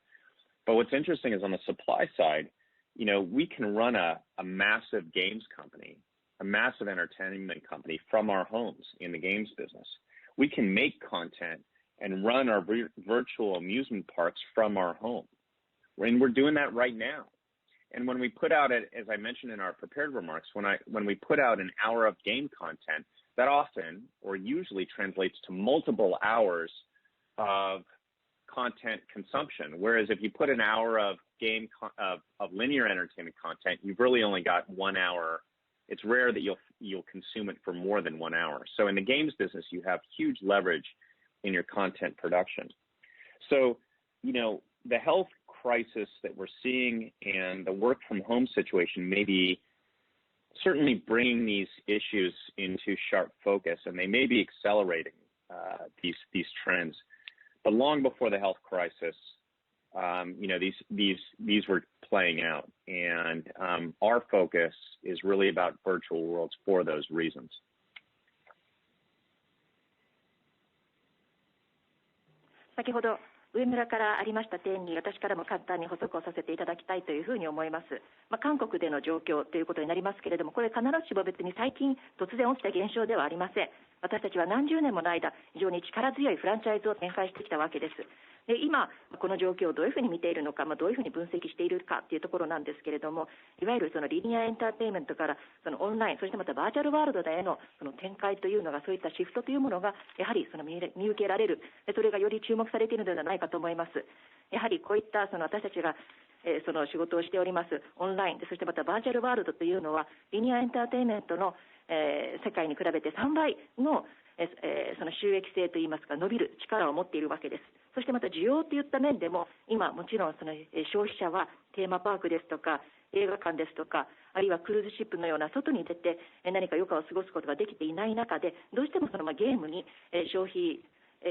But what's interesting is on the supply side, we can run a massive games company, a massive entertainment company from our homes in the games business. We can make content and run our virtual amusement parks from our home. And we're doing that right now. And when we put out, as I mentioned in our prepared remarks, when we put out an hour of game content, that often or usually translates to multiple hours of content consumption. Whereas if you put an hour of of linear entertainment content, you've really only got 1 hour. It's rare that you'll consume it for more than 1 hour. So in the games business, you have huge leverage in your content production. So, the health crisis that we're seeing and the work from home situation may be certainly bringing these issues into sharp focus, and they may be accelerating these trends. But long before the health crisis, these were playing out, and our focus is really about virtual worlds for those reasons.先ほど上村からありました点に私からも簡単に補足をさせていただきたいというふうに思います。韓国での状況ということになりますけれども、これ必ずしも別に最近突然起きた現象ではありません。私たちは何十年もの間非常に力強いフランチャイズを展開してきたわけです。で今この状況をどういうふうに見ているのか、どういうふうに分析しているかというところなんですけれども、いわゆるそのリニアエンターテインメントからそのオンライン、そしてまたバーチャルワールドでへのその展開というのが、そういったシフトというものがやはりその見受けられる、それがより注目されているのではないかと思います。やはりこういったその私たちがその仕事をしておりますオンラインで、そしてまたバーチャルワールドというのはリニアエンターテインメントの世界に比べて3倍のその収益性といいますか伸びる力を持っているわけです。そしてまた需要といった面でも今もちろんその消費者はテーマパークですとか映画館ですとか、あるいはクルーズシップのような外に出て何か余暇を過ごすことができていない中で、どうしてもそのゲームに消費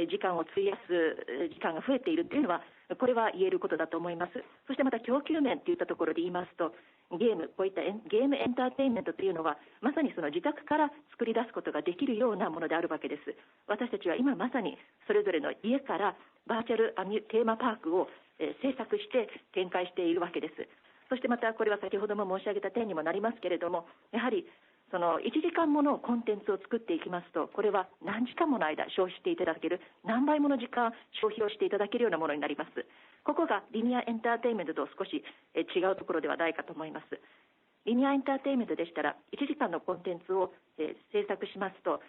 時間を費やす時間が増えているというのは、これは言えることだと思います。そしてまた供給面といったところで言いますと、こういったゲームエンターテインメントというのはまさにその自宅から作り出すことができるようなものであるわけです。私たちは今まさにそれぞれの家からバーチャルテーマパークを制作して展開しているわけです。そしてまたこれは先ほども申し上げた点にもなりますけれども、やはりその1時間ものコンテンツを作っていきますと、これは何時間もの間消費していただける、何倍もの時間消費をしていただけるようなものになります。ここがリニアエンターテインメントと少し違うところではないかと思います。リニアエンターテインメントでしたら1時間のコンテンツを制作しますと、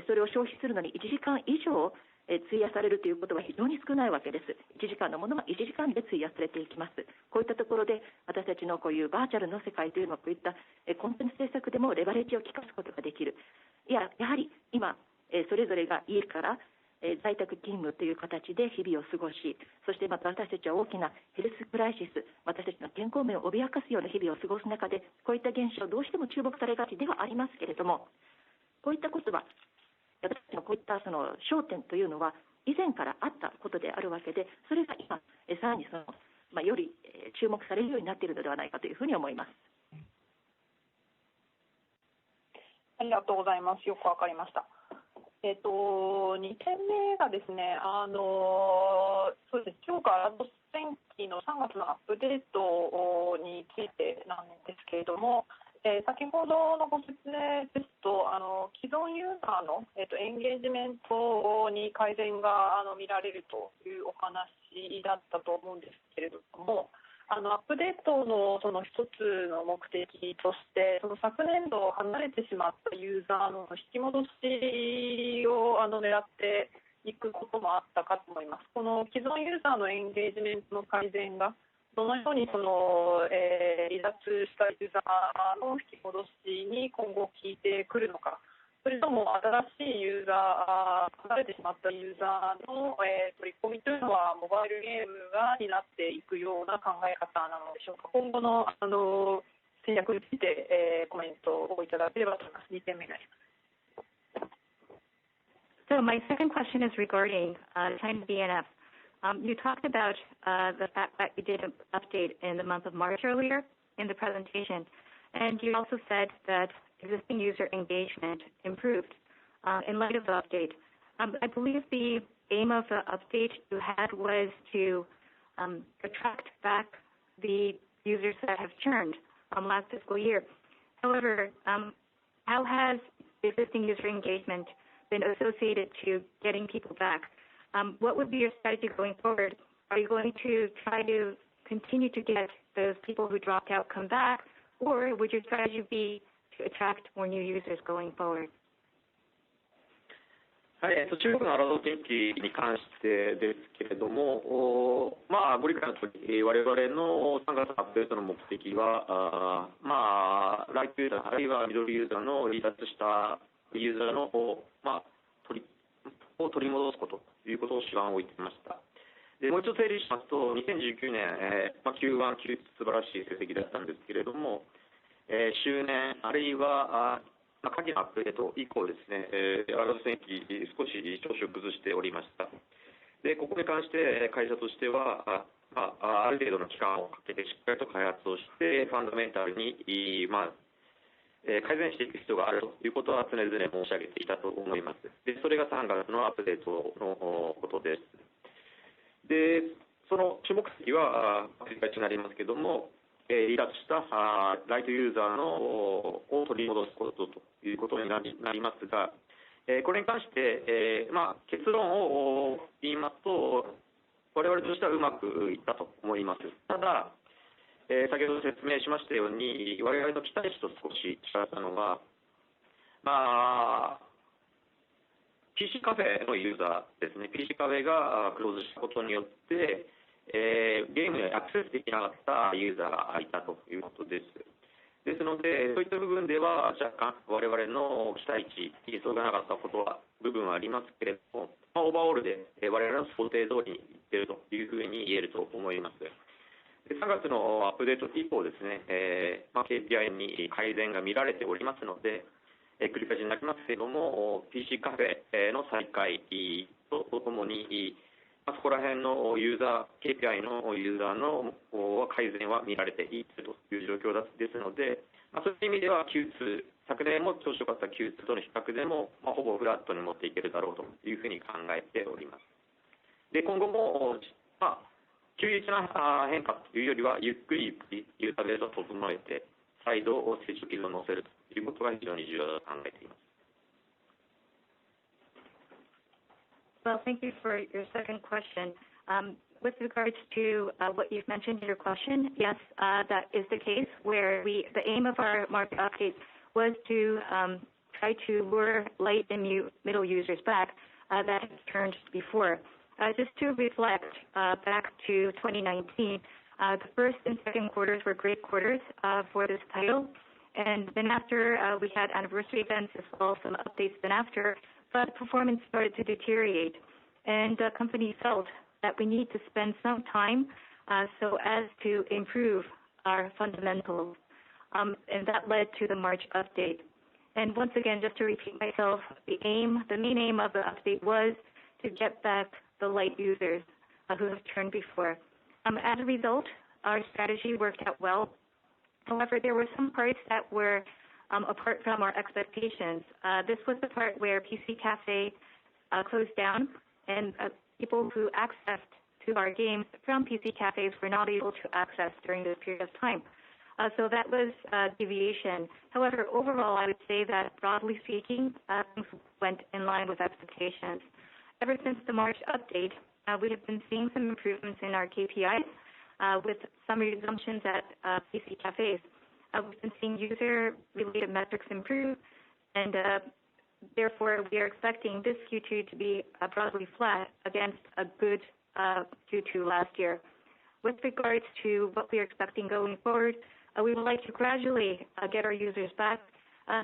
それを消費するのに1時間以上費やされるということは非常に少ないわけです。1時間のものは1時間で費やされていきます。こういったところで私たちのこういうバーチャルの世界というのはこういったコンテンツ制作でもレバレッジを効かすことができる。やはり今それぞれが家から在宅勤務という形で日々を過ごし、そしてまた私たちは大きなヘルスクライシス、私たちの健康面を脅かすような日々を過ごす中で、こういった現象どうしても注目されがちではありますけれども、こういったことは私たちのこういったその焦点というのは以前からあったことであるわけで、それが今さらにより注目されるようになっているのではないかというふうに思います。ありがとうございます。よくわかりました。2点目がですね、そうです。今日からアド戦記の3月のアップデートについてなんですけれども、先ほどのご説明ですと、既存ユーザーの、エンゲージメントに改善が見られるというお話だったと思うんですけれども、アップデートのその一つの目的として、その昨年度離れてしまったユーザーの引き戻しを狙っていくこともあったかと思います。この既存ユーザーのエンゲージメントの改善がどのように離脱したユーザーの引き戻しに今後効いてくるのか、それとも新しいユーザー、離れてしまったユーザーの取り込みというのはモバイルゲームが担っていくような考え方なのでしょうか。今後の戦略についてコメントをいただければと思います。2点目になります。So my second question is regarding China DNF. You talked about the fact that you did an update in the month of March earlier in the presentation, and you also said that existing user engagement improved in light of the update. I believe the aim of the update you had was to attract back the users that have churned last fiscal year. However, how has existing user engagement been associated to getting people back? What would be your strategy going forward? Are you going to try to continue to get those people who dropped out come back, or would your strategy be to attract more new users going forward? はい、中国のアラート天気に関してですけれども、ご理解のとおり、我々の3月アップデートの目的は、ライトユーザー、あるいはミドルユーザーの離脱したユーザーの取り戻すことということを主眼を置いていました。でもう一度整理しますと、2019年、Q1、Q2 素晴らしい成績だったんですけれども、周年、あるいは下記のアップデート以降ですね、アラート天気少し調子を崩しておりました。で、ここに関して会社としては、ある程度の期間をかけてしっかりと開発をして、ファンダメンタルに、改善していく必要があるということは常々申し上げていたと思います。で、それが3月のアップデートのことです。で、その注目点は繰り返しになりますけれども、離脱したライトユーザーを取り戻すことということになりますが、これに関して、結論を言いますと、我々としてはうまくいったと思います。ただ、先ほど説明しましたように、我々の期待値と少し違ったのが、PC カフェのユーザーですね、PC カフェがクローズしたことによって、ゲームにアクセスできなかったユーザーがいたということです。ですので、そういった部分では若干我々の期待値に沿がなかった部分はありますけれども、オーバーオールで我々の想定通りにいっているというふうに言えると思います。3月のアップデート以降ですね、KPI に改善が見られておりますので、繰り返しになりますけれども、PC カフェの再開とともに、そこら辺のユーザー、KPI のユーザーの改善は見られているという状況ですので、そういう意味では Q2、昨年も調子良かった Q2 との比較でも、ほぼフラットに持っていけるだろうというふうに考えております。で、今後も、急激な変化というよりは、ゆっくりユーザーベースを整えて、再度成長軌道に乗せるということが非常に重要だと考えています。Well, thank you for your second question. With regards to what you've mentioned in your question, yes, that is the case where the aim of our market update was to try to lure light and middle users back that had turned before. Just to reflect back to 2019, the first and second quarters were great quarters for this title. And then after we had anniversary events as well, some updates then after, but performance started to deteriorate. And the company felt that we need to spend some time so as to improve our fundamentals. And that led to the March update. And once again, just to repeat myself, the main aim of the update was to get back the light users who have turned before. As a result, our strategy worked out well. However, there were some parts that were apart from our expectations. This was the part where PC Cafe closed down, and people who accessed to our games from PC cafes were not able to access during this period of time. So that was a deviation. However, overall, I would say that broadly speaking, things went in line with expectations. Ever since the March update, we have been seeing some improvements in our KPIs with some resumptions at PC cafes. We've been seeing user-related metrics improve, and therefore we are expecting this Q2 to be broadly flat against a good Q2 last year. With regards to what we are expecting going forward, we would like to gradually get our users back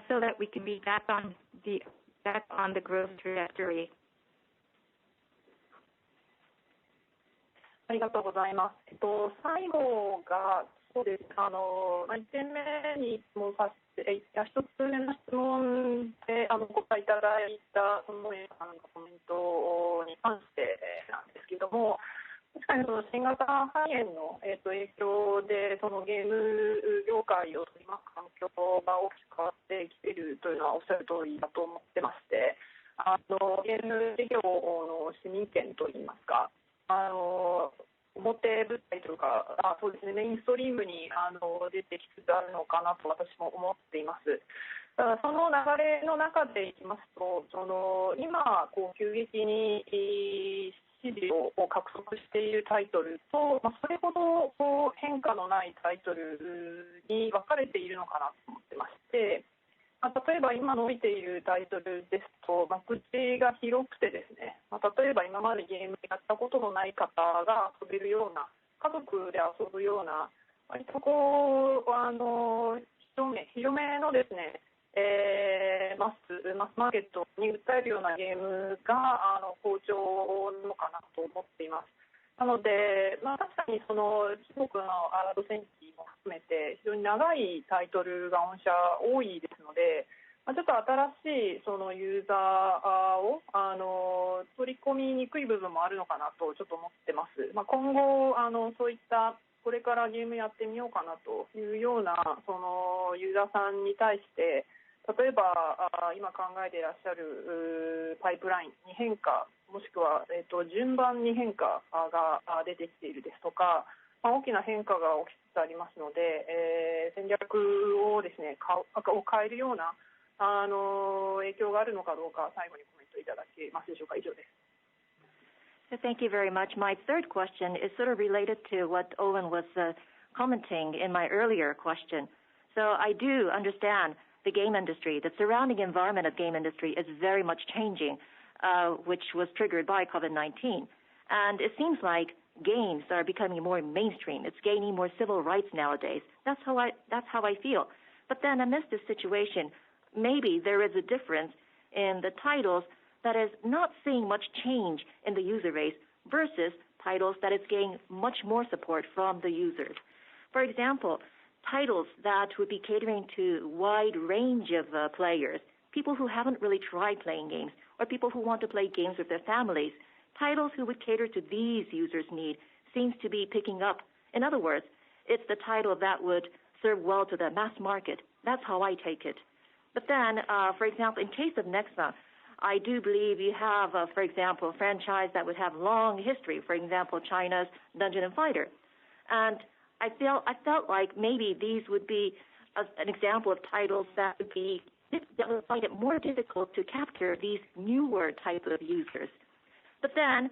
so that we can be back on the growth trajectory. ありがとうございます。最後がそうです。1点目に質問させて、1つ目の質問でお答えいただいたOwenさんのコメントに関してなんですけども、にその新型肺炎の、影響でそのゲーム業界を取り巻く環境が大きく変わってきているというのはおっしゃる通りだと思ってまして、ゲーム事業の市民権といいますか、表舞台というか、そうですね、メインストリームに出てきつつあるのかなと私も思っています。ただその流れの中でいきますと、今急激に支持を獲得しているタイトルと、それほど変化のないタイトルに分かれているのかなと思ってまして、例えば今伸びているタイトルですと、口が広くてですね、例えば今までゲームやったことのない方が遊べるような、家族で遊ぶような、割と広めのですね、マスマーケットに訴えるようなゲームが好調なのかなと思っています。なので、確かにその中国のアラード戦記も含めて非常に長いタイトルが御社多いですので、ちょっと新しいそのユーザーを取り込みにくい部分もあるのかなとちょっと思ってます。今後そういったこれからゲームやってみようかなというようなそのユーザーさんに対して例えば今考えていらっしゃるパイプラインに変化もしくは、順番に変化が出てきているですとか、大きな変化が起きつつありますので、戦略をですね変えるような影響があるのかどうか最後にコメントいただけますでしょうか。以上です。So thank you very much. My third question is sort of related to what Owen was commenting in my earlier question. So I do understand the game industry, the surrounding environment of game industry is very much changing, which was triggered by COVID-19. And it seems like games are becoming more mainstream. It's gaining more civil rights nowadays. That's how I feel. But then amidst this situation, maybe there is a difference in the titles that is not seeing much change in the user base versus titles that is gaining much more support from the users. For example, titles that would be catering to a wide range of players, people who haven't really tried playing games, or people who want to play games with their families, titles who would cater to these users' need seems to be picking up. In other words, it's the title that would serve well to the mass market. That's how I take it. But then, for example, in case of NEXON, I do believe you have, for example, a franchise that would have long history, for example, China's Dungeon and Fighter. And I felt like maybe these would be an example of titles that would find it more difficult to capture these newer type of users. But then,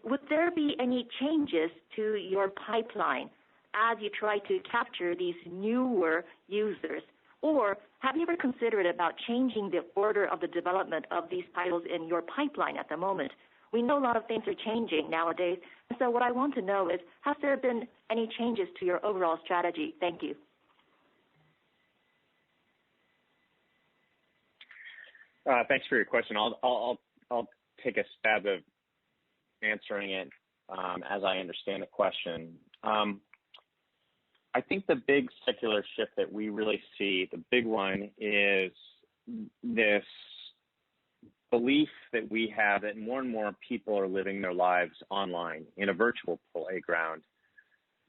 would there be any changes to your pipeline as you try to capture these newer users? Or have you ever considered about changing the order of the development of these titles in your pipeline at the moment? We know a lot of things are changing nowadays. So what I want to know is, has there been any changes to your overall strategy? Thank you. Thanks for your question. I'll take a stab at answering it as I understand the question. I think the big secular shift that we really see, the big one, is this belief that we have that more and more people are living their lives online in a virtual playground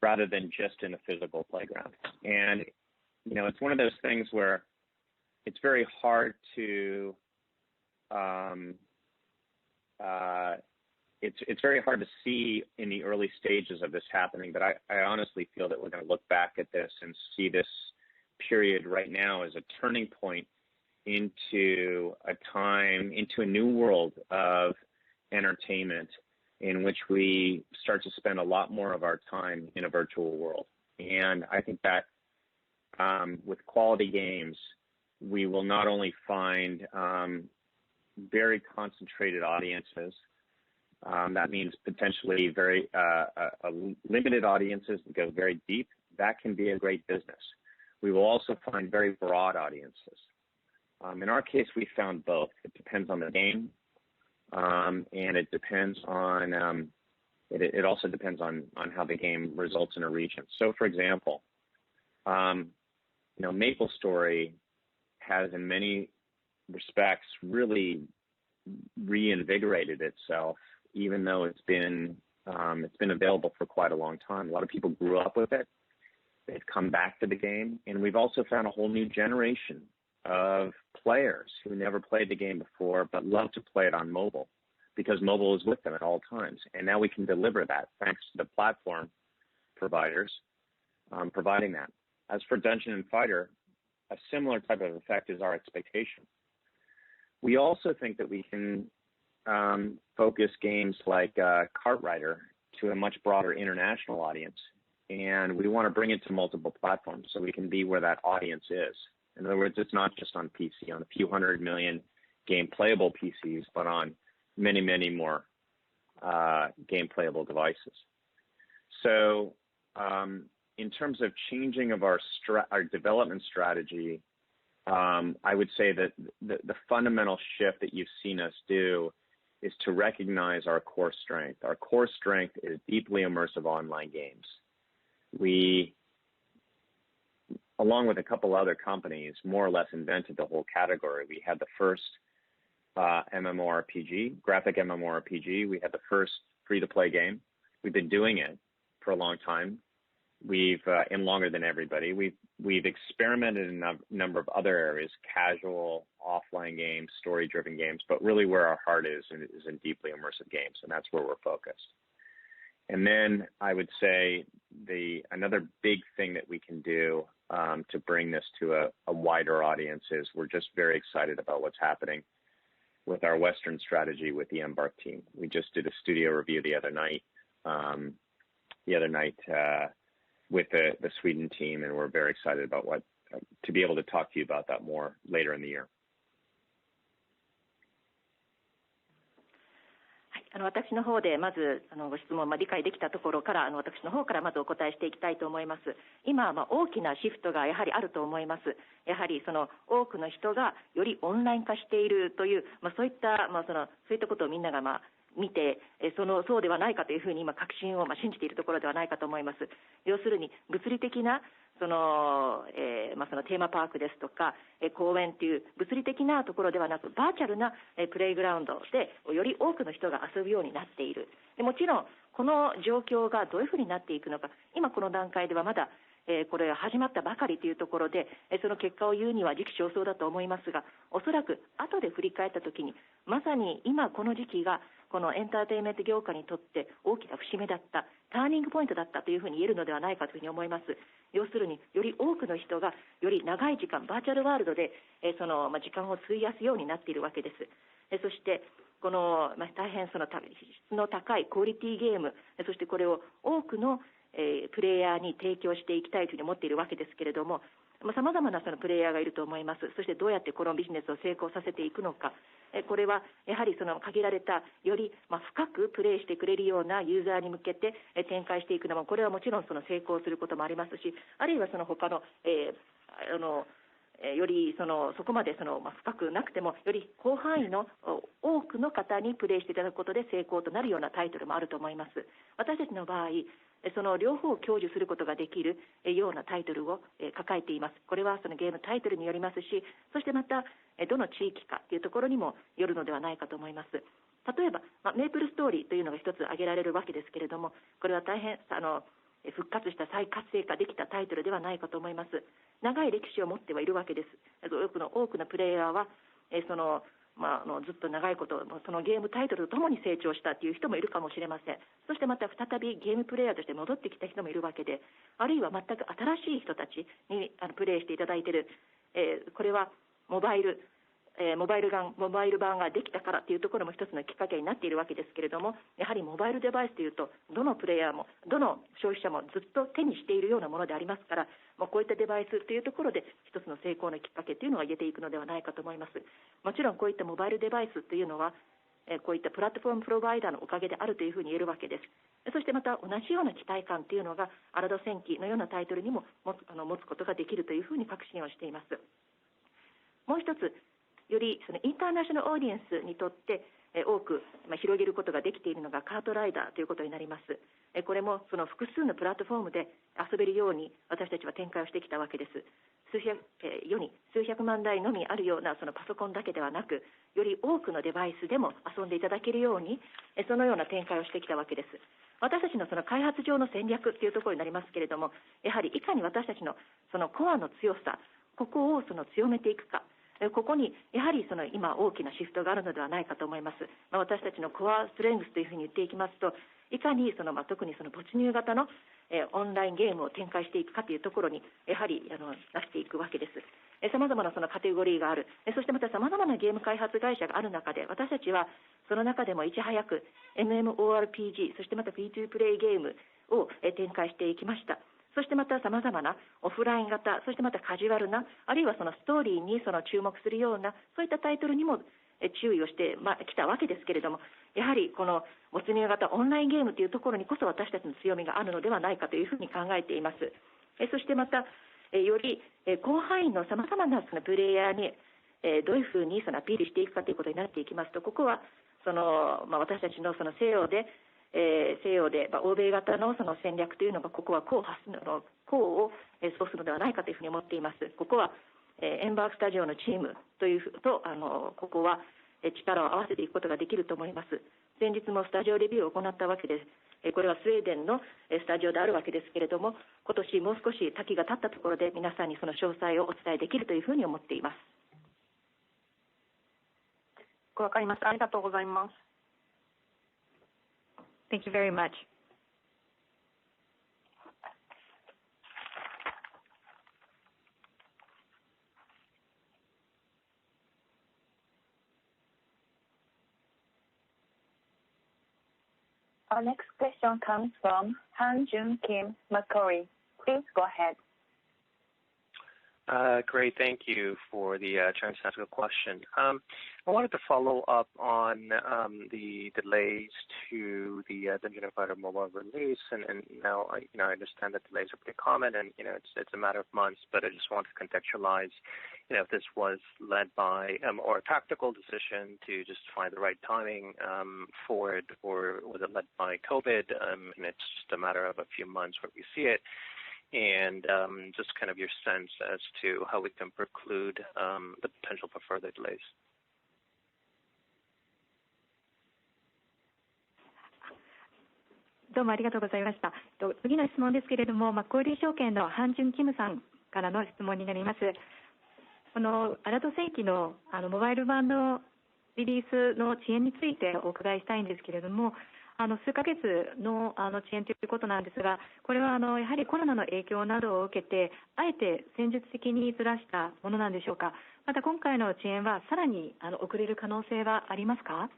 rather than just in a physical playground. And, it's one of those things where it's very hard to it's very hard to see in the early stages of this happening, but I honestly feel that we're going to look back at this and see this period right now as a turning point into a new world of entertainment in which we start to spend a lot more of our time in a virtual world. And I think that with quality games, we will not only find very concentrated audiences. That means potentially very limited audiences that go very deep. That can be a great business. We will also find very broad audiences. In our case, we found both. It depends on the game, and it depends on it also depends on how the game results in a region. So, for example, MapleStory has, in many respects, really reinvigorated itself, even though it's been It's been available for quite a long time. A lot of people grew up with it. They've come back to the game, and we've also found a whole new generation of players who never played the game before but love to play it on mobile because mobile is with them at all times. And now we can deliver that thanks to the platform providers providing that. As for Dungeon and Fighter, a similar type of effect is our expectation. We also think that we can focus games like Cartwriter to a much broader international audience, and we want to bring it to multiple platforms so we can be where that audience is. In other words, it's not just on PC, on a few 100 million game playable PCs, but on many, many more game playable devices. So in terms of changing of our development strategy, I would say that the fundamental shift that you've seen us do is to recognize our core strength. Our core strength is deeply immersive online games. We, along with a couple other companies, more or less invented the whole category. We had the first MMORPG, graphic MMORPG. We had the first free-to-play game. We've been doing it for a long time. And longer than everybody. We've experimented in a number of other areas, casual, offline games, story-driven games, but really where our heart is in deeply immersive games, and that's where we're focused. And then I would say another big thing that we can do to bring this to a wider audience is we're just very excited about what's happening with our Western strategy with the Embark team. We just did a studio review the other night with the Sweden team, and we're very excited about to be able to talk to you about that more later in the year. 私の方でまずご質問理解できたところから私の方からまずお答えしていきたいと思います。今大きなシフトがやはりあると思います。やはり多くの人がよりオンライン化しているというそういったことをみんなが見てそうではないかというふうに今確信を信じているところではないかと思います。要するに物理的なテーマパークですとか公園という物理的なところではなくバーチャルなプレイグラウンドでより多くの人が遊ぶようになっている。もちろんこの状況がどういうふうになっていくのか今この段階ではまだこれ始まったばかりというところでその結果を言うには時期尚早だと思いますが、おそらく後で振り返ったときにまさに今この時期がこのエンターテインメント業界にとって大きな節目だったターニングポイントだったというふうに言えるのではないかというふうに思います。要するにより多くの人がより長い時間バーチャルワールドで時間を費やすようになっているわけです。そしてこの大変質の高いクオリティゲーム、そしてこれを多くのプレイヤーに提供していきたいというふうに思っているわけですけれども、さまざまなプレイヤーがいると思います。そしてどうやってこのビジネスを成功させていくのか、これはやはり限られたより深くプレイしてくれるようなユーザーに向けて展開していくのも、これはもちろん成功することもありますし、あるいは他のよりそこまで深くなくてもより広範囲の多くの方にプレイしていただくことで成功となるようなタイトルもあると思います。私たちの場合両方を享受することができるようなタイトルを抱えています。これはゲームタイトルによりますし、そしてまたどの地域かというところにもよるのではないかと思います。例えば、メープルストーリーというのが一つ挙げられるわけですけれども、これは大変復活した再活性化できたタイトルではないかと思います。長い歴史を持ってはいるわけです。多くのプレイヤーはずっと長いことそのゲームタイトルとともに成長したという人もいるかもしれません。そしてまた再びゲームプレイヤーとして戻ってきた人もいるわけで、あるいは全く新しい人たちにプレイしていただいている、これはモバイル版ができたからというところも一つのきっかけになっているわけですけれども、やはりモバイルデバイスというとどのプレイヤーもどの消費者もずっと手にしているようなものでありますから、こういったデバイスというところで一つの成功のきっかけというのが言えていくのではないかと思います。もちろんこういったモバイルデバイスというのはこういったプラットフォームプロバイダーのおかげであるというふうに言えるわけです。そしてまた同じような期待感というのがアラド戦記のようなタイトルにも持つことができるというふうに確信をしています。もう一つよりインターナショナルオーディエンスにとって多く広げることができているのがカートライダーということになります。これも複数のプラットフォームで遊べるように私たちは展開をしてきたわけです。世に数百万台のみあるようなパソコンだけではなく、より多くのデバイスでも遊んでいただけるようにそのような展開をしてきたわけです。私たちのその開発上の戦略というところになりますけれども、やはりいかに私たちのそのコアの強さ、ここをその強めていくか、ここにやはりその今大きなシフトがあるのではないかと思います。私たちのコアストレングスというふうに言っていきますと、いかにその特にその没入型のオンラインゲームを展開していくかというところにやはり出していくわけです。さまざまなそのカテゴリーがある、そしてまたさまざまなゲーム開発会社がある中で、私たちはその中でもいち早く MMORPG、そしてまた P2 プレイゲームを展開していきました。そしてまたさまざまなオフライン型、そしてまたカジュアルな、あるいはそのストーリーにその注目するような、そういったタイトルにも注意をしてきたわけですけれども、やはりこの没入型オンラインゲームというところにこそ私たちの強みがあるのではないかというふうに考えています。そしてまたより広範囲のさまざまなそのプレイヤーにどういうふうにそのアピールしていくかということになっていきますと、ここはその、私たちのその西洋で欧米型のその戦略というのがここは功を奏するのではないかというふうに思っています。ここはエンバークスタジオのチームとここは力を合わせていくことができると思います。先日もスタジオレビューを行ったわけです。これはスウェーデンのスタジオであるわけですけれども、今年もう少し先が経ったところで皆さんにその詳細をお伝えできるというふうに思っています。わかりました。ありがとうございます。Thank you very much. Our next question comes from Han-Jun Kim, Macquarie. Please go ahead. Great, thank you for the chance to ask a question. I wanted to follow up on the delays to the Dungeon & Fighter mobile release, and now I understand that delays are pretty common, and it's a matter of months. But I just want to contextualize, if this was led by or a tactical decision to just find the right timing for it, or was it led by COVID, and it's just a matter of a few months where we see it. And just kind of your sense as to how we can preclude the potential for further delays. どうもありがとうございました。次の質問ですけれども、マッコーリー証券のハン・ジュン・キムさんからの質問になります。このアラート正規のモバイル版のリリースの遅延についてお伺いしたいんですけれども、数ヶ月の遅延ということなんですが、これはやはりコロナの影響などを受けて、あえて戦術的にずらしたものなんでしょうか。また今回の遅延はさらに遅れる可能性はありますか。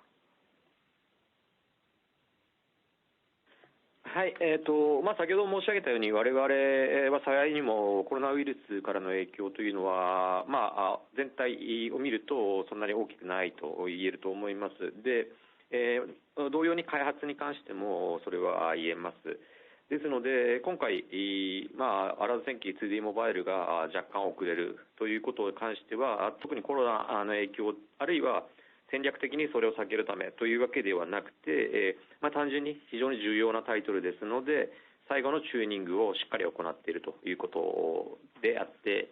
はい、先ほど申し上げたように、我々は幸いにもコロナウイルスからの影響というのは、全体を見るとそんなに大きくないと言えると思います。で、同様に開発に関してもそれは言えます。ですので今回、アラート戦記 2D モバイルが若干遅れるということに関しては、特にコロナの影響、あるいは戦略的にそれを避けるためというわけではなくて、単純に非常に重要なタイトルですので、最後のチューニングをしっかり行っているということであって、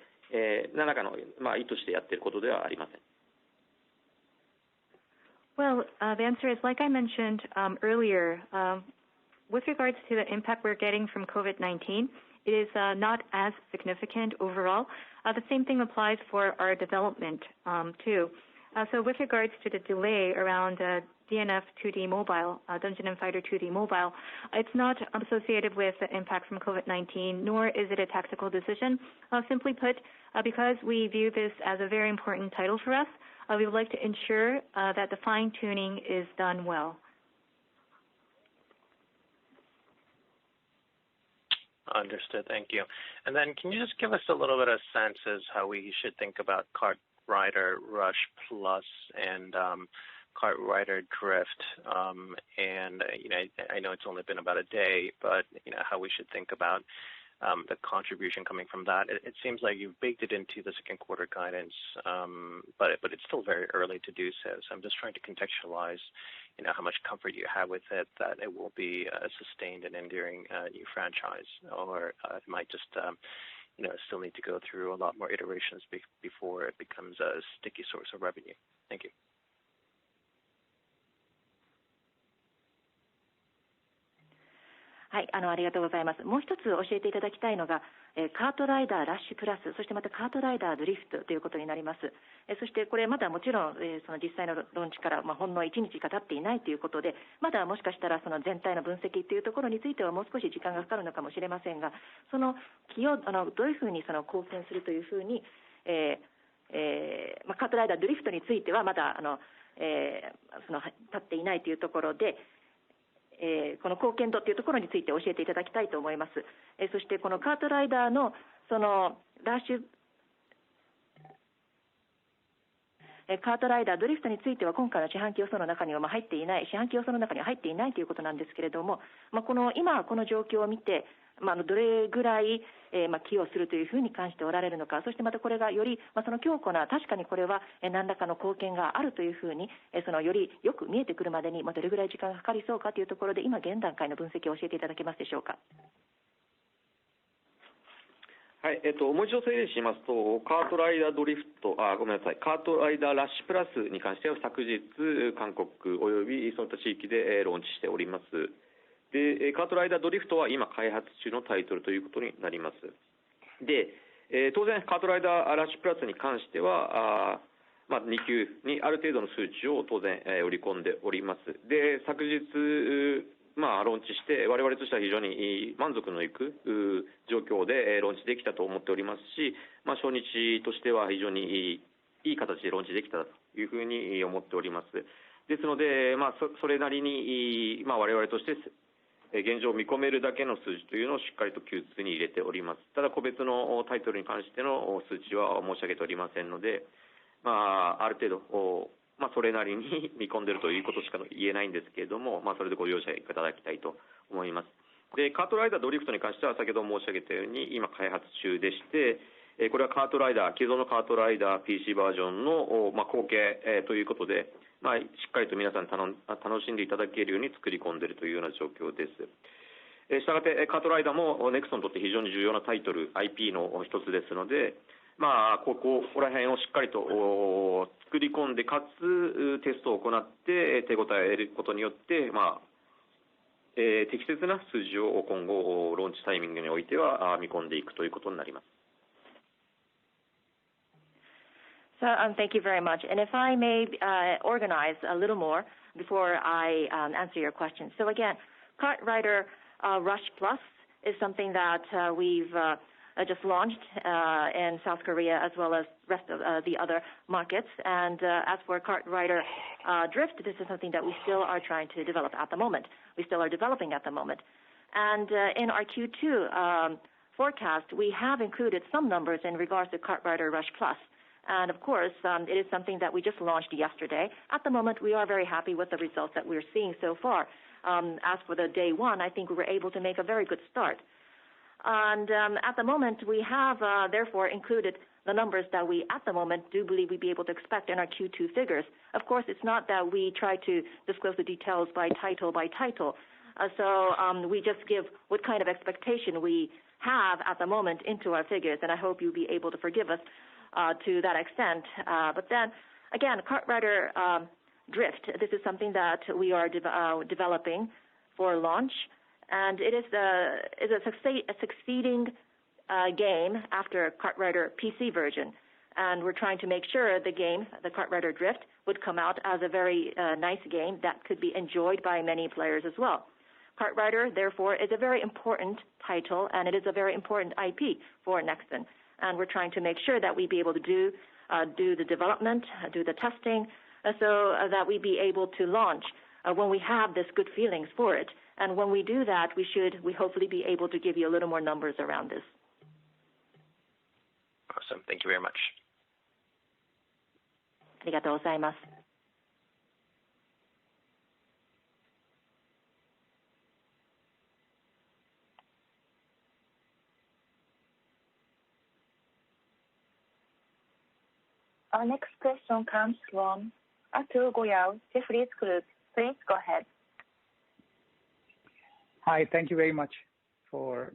何らかの意図してやっていることではありません。Well, the answer is, like I mentioned earlier, with regards to the impact we're getting from COVID-19, it is not as significant overall. The same thing applies for our development too. So with regards to the delay around DNF 2D Mobile, Dungeon & Fighter 2D Mobile, it's not associated with the impact from COVID-19, nor is it a tactical decision. Simply put, because we view this as a very important title for us, we would like to ensure that the fine-tuning is done well. Understood. Thank you. And then can you just give us a little bit of sense as how we should think about Kart Rider Rush Plus and Kart Rider Drift? And I know it's only been about a day, but how we should think about the contribution coming from that. It seems like you've baked it into the second quarter guidance, but it's still very early to do so. So I'm just trying to contextualize, how much comfort you have with it, that it will be a sustained and enduring new franchise, or it might just, still need to go through a lot more iterations before it becomes a sticky source of revenue. Thank you. はい、ありがとうございます。もう一つ教えていただきたいのが、カートライダーラッシュプラス、そしてまたカートライダードリフトということになります。そしてこれまだもちろん、その実際のローンチから、ほんの1日しか経っていないということで、まだもしかしたらその全体の分析というところについてはもう少し時間がかかるのかもしれませんが、その企業どういうふうにその貢献するというふうに、カートライダードリフトについてはまだその立っていないというところで、この貢献度というところについて教えていただきたいと思います。そしてこのカートライダーのそのラッシュカートライダードリフトについては今回の四半期予想の中には入っていないということなんですけれども、この今この状況を見て、どれぐらい寄与するというふうに関しておられるのか、そしてまたこれがよりその強固な、確かにこれは何らかの貢献があるというふうにそのよりよく見えてくるまでにどれぐらい時間がかかりそうかというところで、今現段階の分析を教えていただけますでしょうか。はい、もう一度整理しますと、カートライダードリフト、カートライダーラッシュプラスに関しては昨日、韓国およびその他地域でローンチしております。で、カートライダードリフトは今開発中のタイトルということになります。で、当然カートライダーラッシュプラスに関しては、2級にある程度の数値を当然、織り込んでおります。で、昨日、ローンチして我々としては非常に満足のいく状況でローンチできたと思っておりますし、初日としては非常にいい形でローンチできたというふうに思っております。ですので、それなりに、我々として現状見込めるだけの数字というのをしっかりと Q2 に入れております。ただ個別のタイトルに関しての数値は申し上げておりませんので、ある程度それなりに見込んでいるということしか言えないんですけれども、それでご容赦いただきたいと思います。で、カートライダードリフトに関しては先ほど申し上げたように今開発中でして、これはカートライダー、既存のカートライダー PC バージョンの後継ということで、しっかりと皆さん楽しんでいただけるように作り込んでいるというような状況です。したがってカートライダーも NEXON にとって非常に重要なタイトル IP の一つですので、ここら辺をしっかりと作り込んで、かつテストを行って手応えを得ることによって、適切な数字を今後ローンチタイミングにおいては見込んでいくということになります。So, thank you very much. And if I may organize a little more before I answer your question. So again, Cartwriter Rush Plus is something that we've just launched in South Korea as well as rest of the other markets. And as for Cartwriter Drift, this is something that we still are trying to develop at the moment. We still are developing at the moment. And in our Q2 forecast, we have included some numbers in regards to Cartwriter Rush Plus. And of course, it is something that we just launched yesterday. At the moment, we are very happy with the results that we're seeing so far. As for the day one, I think we were able to make a very good start. And at the moment, we have therefore included the numbers that we, at the moment, do believe we'd be able to expect in our Q2 figures. Of course, it's not that we try to disclose the details by title. So we just give what kind of expectation we have at the moment into our figures, and I hope you'll be able to forgive us to that extent. But then, again, Cartwriter Drift, this is something that we are developing for launch, and it is a succeeding game after Cartwriter PC version. And we're trying to make sure the game, the Cartwriter Drift, would come out as a very nice game that could be enjoyed by many players as well. Cartwriter, therefore, is a very important title, and it is a very important IP for NEXON. And we're trying to make sure that we be able to do the development, do the testing, so that we be able to launch when we have this good feelings for it. And when we do that, we hopefully be able to give you a little more numbers around this. Awesome. Thank you very much. ありがとうございます。Our next question comes from Arthur Goyal, Jefferies Group. Please go ahead. Hi, thank you very much for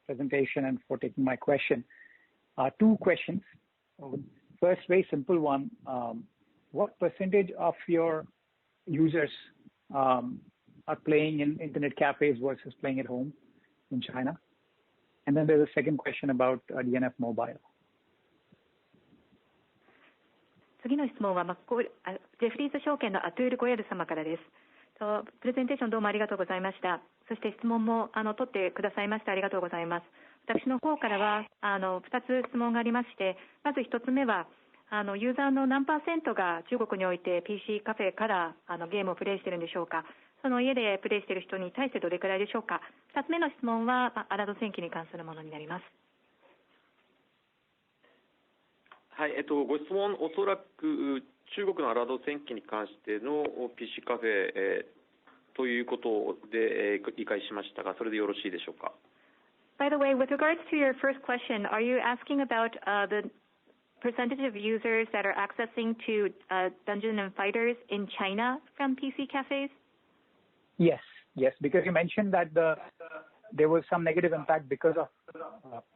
presentation and for taking my question. Two questions. First, very simple one. What percentage of your users are playing in internet cafes versus playing at home in China? And then there's a second question about DNF Mobile. 次の質問は、ジェフリーズ証券のアトゥール・ゴヤル様からです。プレゼンテーションどうもありがとうございました。そして質問も取ってくださいましてありがとうございます。私の方からは2つ質問がありまして、まず1つ目はユーザーの何%が中国において PC カフェからゲームをプレイしているんでしょうか。その家でプレイしている人に対してどれくらいでしょうか。2つ目の質問はアラード戦記に関するものになります。はい、ご質問、おそらく中国のアラード戦記に関しての PC カフェ、ということで、理解しましたが、それでよろしいでしょうか。By the way, with regards to your first question, are you asking about the percentage of users that are accessing to Dungeons and Fighters in China from PC cafes? Yes, because you mentioned that there was some negative impact because of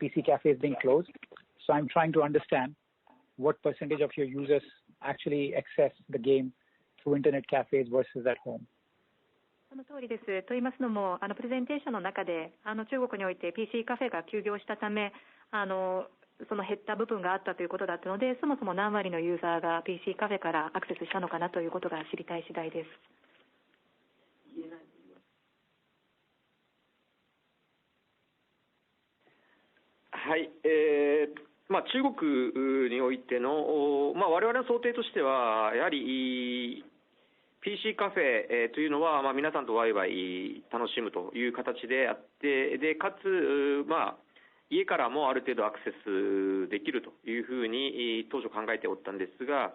PC cafes being closed. So I'm trying to understand what percentage of your users actually access the game through internet cafes versus at home. その通りです。と言いますのも、プレゼンテーションの中で中国において PC カフェが休業したためその減った部分があったということだったので、そもそも何割のユーザーが PC カフェからアクセスしたのかなということが知りたい次第です。はい、中国においての、我々の想定としてはやはりPC カフェというのは、皆さんとワイワイ楽しむという形であって、でかつ、家からもある程度アクセスできるというふうに当初考えておったんですが、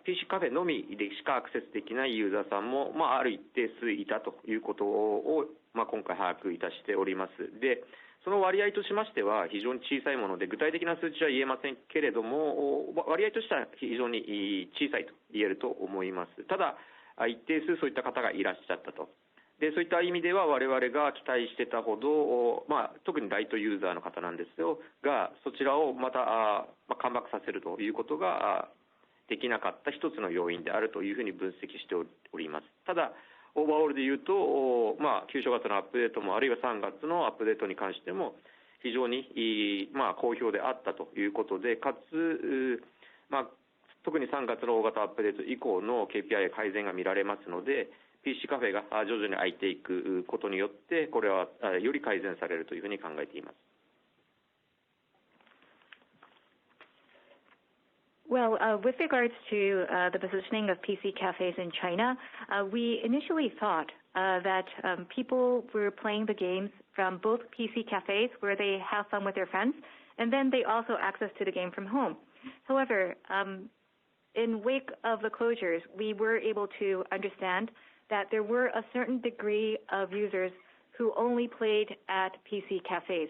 PC カフェのみでしかアクセスできないユーザーさんも、ある一定数いたということを、今回把握いたしております。でその割合としましては非常に小さいもので、具体的な数値は言えませんけれども、割合としては非常に小さいと言えると思います。ただ、一定数そういった方がいらっしゃったと。でそういった意味では我々が期待してたほど、特にライトユーザーの方なんですよが、そちらをまたカムバックさせるということができなかった一つの要因であるというふうに分析しております。ただオーバーオールでいうと、旧正月のアップデートもあるいは3月のアップデートに関しても非常に好評であったということで、かつ、特に3月の大型アップデート以降の KPI 改善が見られますので、 PC カフェが徐々に開いていくことによってこれはより改善されるというふうに考えています。Well, with regards to the positioning of PC cafes in China, we initially thought that people were playing the games from both PC cafes where they have fun with their friends, and then they also access to the game from home. However, in wake of the closures, we were able to understand that there were a certain degree of users who only played at PC cafes.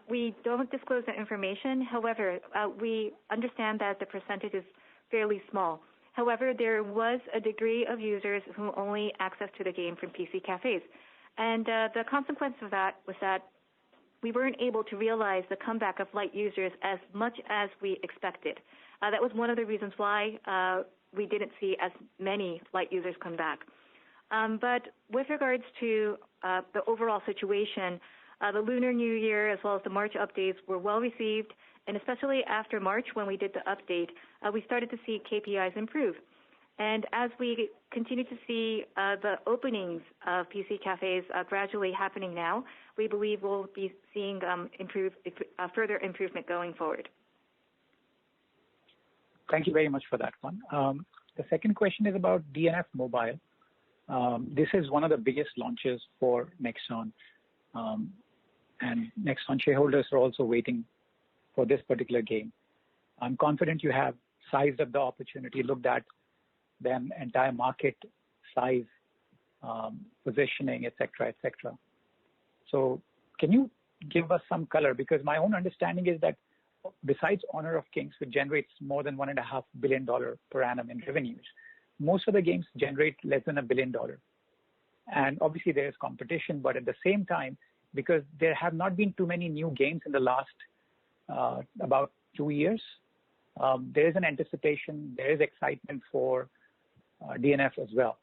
We don't disclose that information. However, we understand that the percentage is fairly small. However, there was a degree of users who only access to the game from PC cafes. And the consequence of that was that we weren't able to realize the comeback of light users as much as we expected. That was one of the reasons why we didn't see as many light users come back. But with regards to the overall situation, the Lunar New Year as well as the March updates were well received, and especially after March when we did the update, we started to see KPIs improve. And as we continue to see the openings of PC cafes gradually happening now, we believe we'll be seeing further improvement going forward. Thank you very much for that one. The second question is about DNF Mobile. This is one of the biggest launches for NEXON. And NEXON shareholders are also waiting for this particular game. I'm confident you have sized up the opportunity, looked at the entire market size, positioning, etc., etc. So can you give us some color? Because my own understanding is that besides Honor of Kings, which generates more than $1.5 billion per annum in revenues, most of the games generate less than $1 billion. And obviously there is competition, but at the same time, because there have not been too many new games in the last about 2 years, there is an anticipation, there is excitement for DNF as well.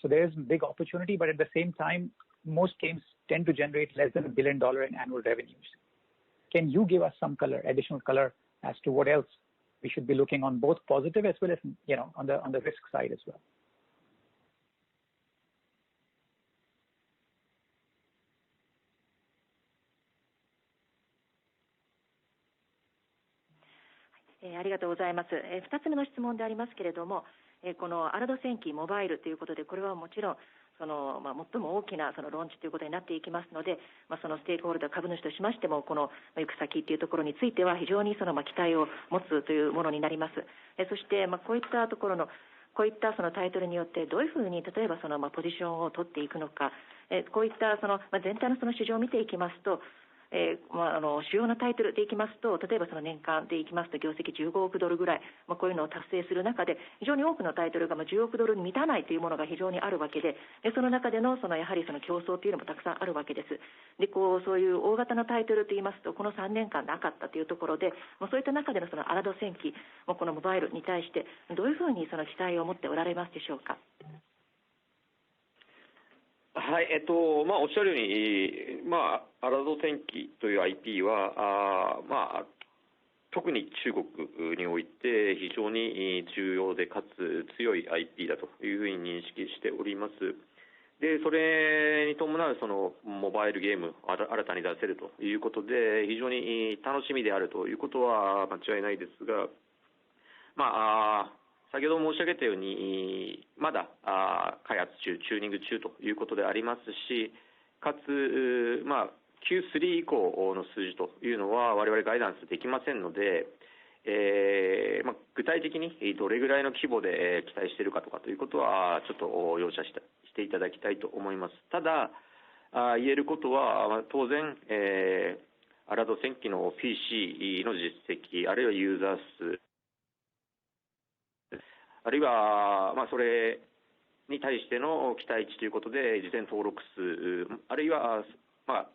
So there's big opportunity, but at the same time, most games tend to generate less than $1 billion in annual revenues. Can you give us some color, additional color, as to what else we should be looking on, both positive as well as on the risk side as well? .ありがとうございます。2つ目の質問でありますけれども、このアラド戦記モバイルということで、これはもちろん最も大きなローンチということになっていきますので、そのステークホルダー株主としましても、この行く先というところについては非常に期待を持つというものになります。そしてこういったところのこういったタイトルによってどういうふうに例えばポジションを取っていくのか、こういった全体の市場を見ていきますと、主要なタイトルでいきますと、例えば年間でいきますと業績15億ドルぐらい、こういうのを達成する中で非常に多くのタイトルが10億ドルに満たないというものが非常にあるわけで、その中でのやはり競争というのもたくさんあるわけです。でそういう大型のタイトルといいますと、この3年間なかったというところで、そういった中でのアラド戦記、このモバイルに対してどういうふうに期待を持っておられますでしょうか。はい、おっしゃるように、アラド戦記という IP は、特に中国において非常に重要でかつ強い IP だというふうに認識しております。で、それに伴うモバイルゲームを新たに出せるということで、非常に楽しみであるということは間違いないですが、先ほど申し上げたように、まだ開発中、チューニング中ということでありますし、かつ、Q3 以降の数字というのは我々ガイダンスできませんので、具体的にどれぐらいの規模で期待しているかとかということはちょっと容赦していただきたいと思います。ただ、言えることは、当然、アラド戦記の PC の実績、あるいはユーザー数、あるいは、それに対しての期待値ということで、事前登録数、あるいは、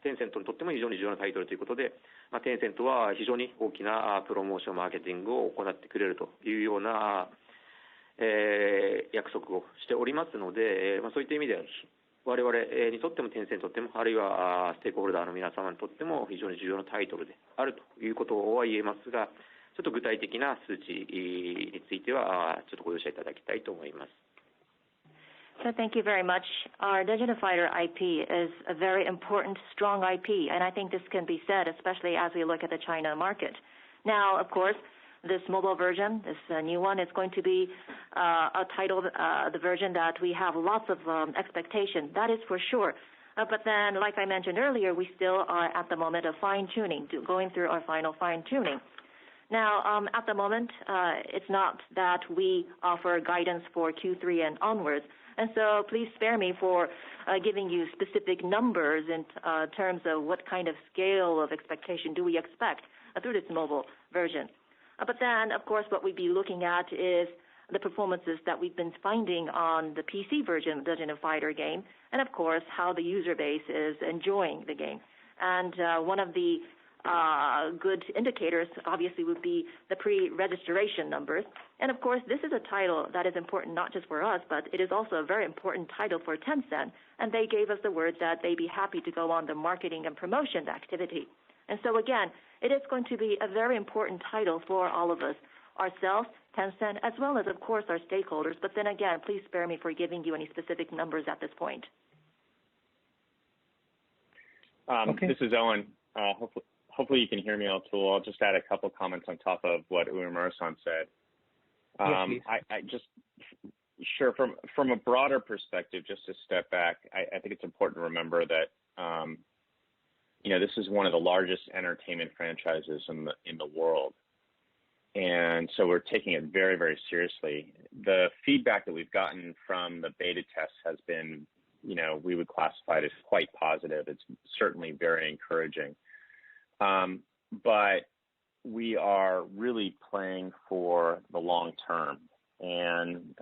テンセントにとっても非常に重要なタイトルということで、テンセントは非常に大きなプロモーション、マーケティングを行ってくれるというような、約束をしておりますので、そういった意味では、我々にとってもテンセントにとっても、あるいはステークホルダーの皆様にとっても非常に重要なタイトルであるということは言えますが、ちょっと具体的な数値についてはちょっとご容赦いただきたいと思います。So thank you very much. Our Legend of Fighter IP is a very important, strong IP, and I think this can be said, especially as we look at the China market. Now, of course, this mobile version, this new one, is going to be a title, the version that we have lots of expectation. That is for sure. But then, like I mentioned earlier, we still are at the moment of fine-tuning, going through our final fine-tuning. Now, at the moment, it's not that we offer guidance for Q3 and onwards, and so please spare me for giving you specific numbers in terms of what kind of scale of expectation do we expect through this mobile version. But then, of course, what we'd be looking at is the performances that we've been finding on the PC version of the Legend of Fighter game, and of course, how the user base is enjoying the game. And one of the good indicators obviously would be the pre-registration numbers. And of course, this is a title that is important not just for us, but it is also a very important title for Tencent. And they gave us the word that they'd be happy to go on the marketing and promotion activity. And so again, it is going to be a very important title for all of us, ourselves, Tencent, as well as, of course, our stakeholders. But then again, please spare me for giving you any specific numbers at this point. Okay. This is Owen. Hopefully you can hear me, I'll just add a couple comments on top of what Uemura-san said. Yes, I just, sure, from a broader perspective, just to step back, I think it's important to remember that, this is one of the largest entertainment franchises in the world. And so we're taking it very, very seriously. The feedback that we've gotten from the beta tests has been, we would classify it as quite positive. It's certainly very encouraging. But we are really playing for the long term. And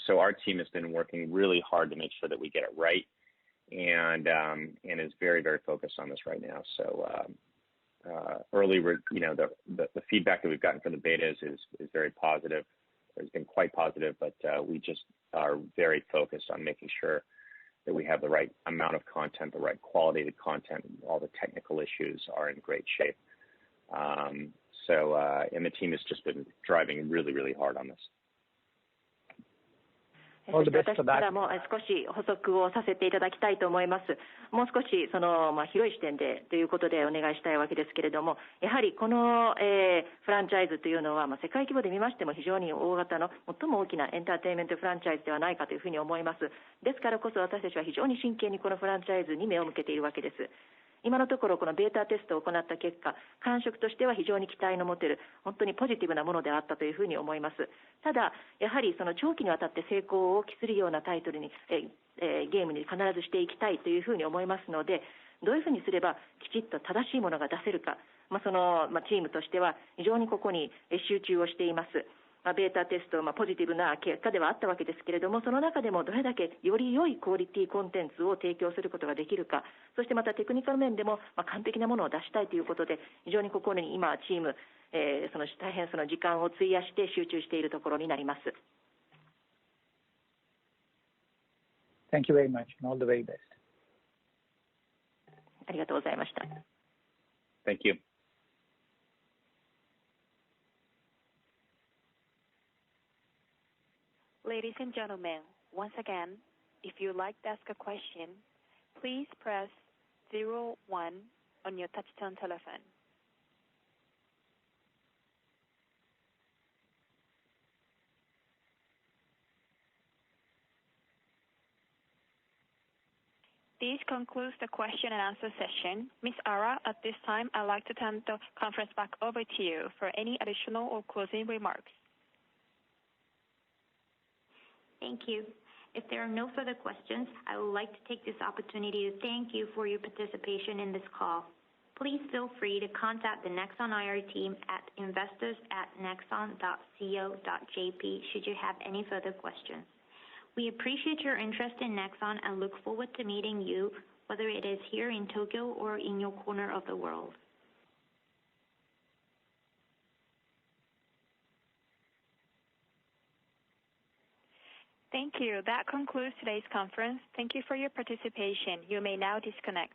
so our team has been working really hard to make sure that we get it right, and is very, very focused on this right now. So the feedback that we've gotten from the betas is very positive. has been quite positive, but we just are very focused on making sure that we have the right amount of content, the right quality of the content, all the technical issues are in great shape. And the team has just been driving really, really hard on this. そして私からも少し補足をさせていただきたいと思います。もう少し広い視点でということでお願いしたいわけですけれども、やはりこの、フランチャイズというのは、世界規模で見ましても非常に大型の最も大きなエンターテインメントフランチャイズではないかというふうに思います。ですからこそ私たちは非常に真剣にこのフランチャイズに目を向けているわけです。今のところこのベータテストを行った結果、感触としては非常に期待の持てる本当にポジティブなものであったというふうに思います。ただやはりその長期にわたって成功を期するようなタイトルに、ゲームに必ずしていきたいというふうに思いますので、どういうふうにすればきちっと正しいものが出せるか、チームとしては非常にここに集中をしています。ベータテスト、ポジティブな結果ではあったわけですけれども、その中でもどれだけより良いクオリティコンテンツを提供することができるか、そしてまたテクニカル面でも完璧なものを出したいということで、非常にここに今チーム、大変その時間を費やして集中しているところになります。Thank you very much and all the very best. ありがとうございました。Thank you. Ladies and gentlemen, once again, if you'd like to ask a question, please press 01 on your touch-tone telephone. This concludes the question and answer session. Ms. Ara, at this time, I'd like to turn the conference back over to you for any additional or closing remarks. Thank you. If there are no further questions, I would like to take this opportunity to thank you for your participation in this call. Please feel free to contact the Nexon IR team at investors@nexon.co.jp should you have any further questions. We appreciate your interest in Nexon and look forward to meeting you, whether it is here in Tokyo or in your corner of the world. Thank you. That concludes today's conference. Thank you for your participation. You may now disconnect.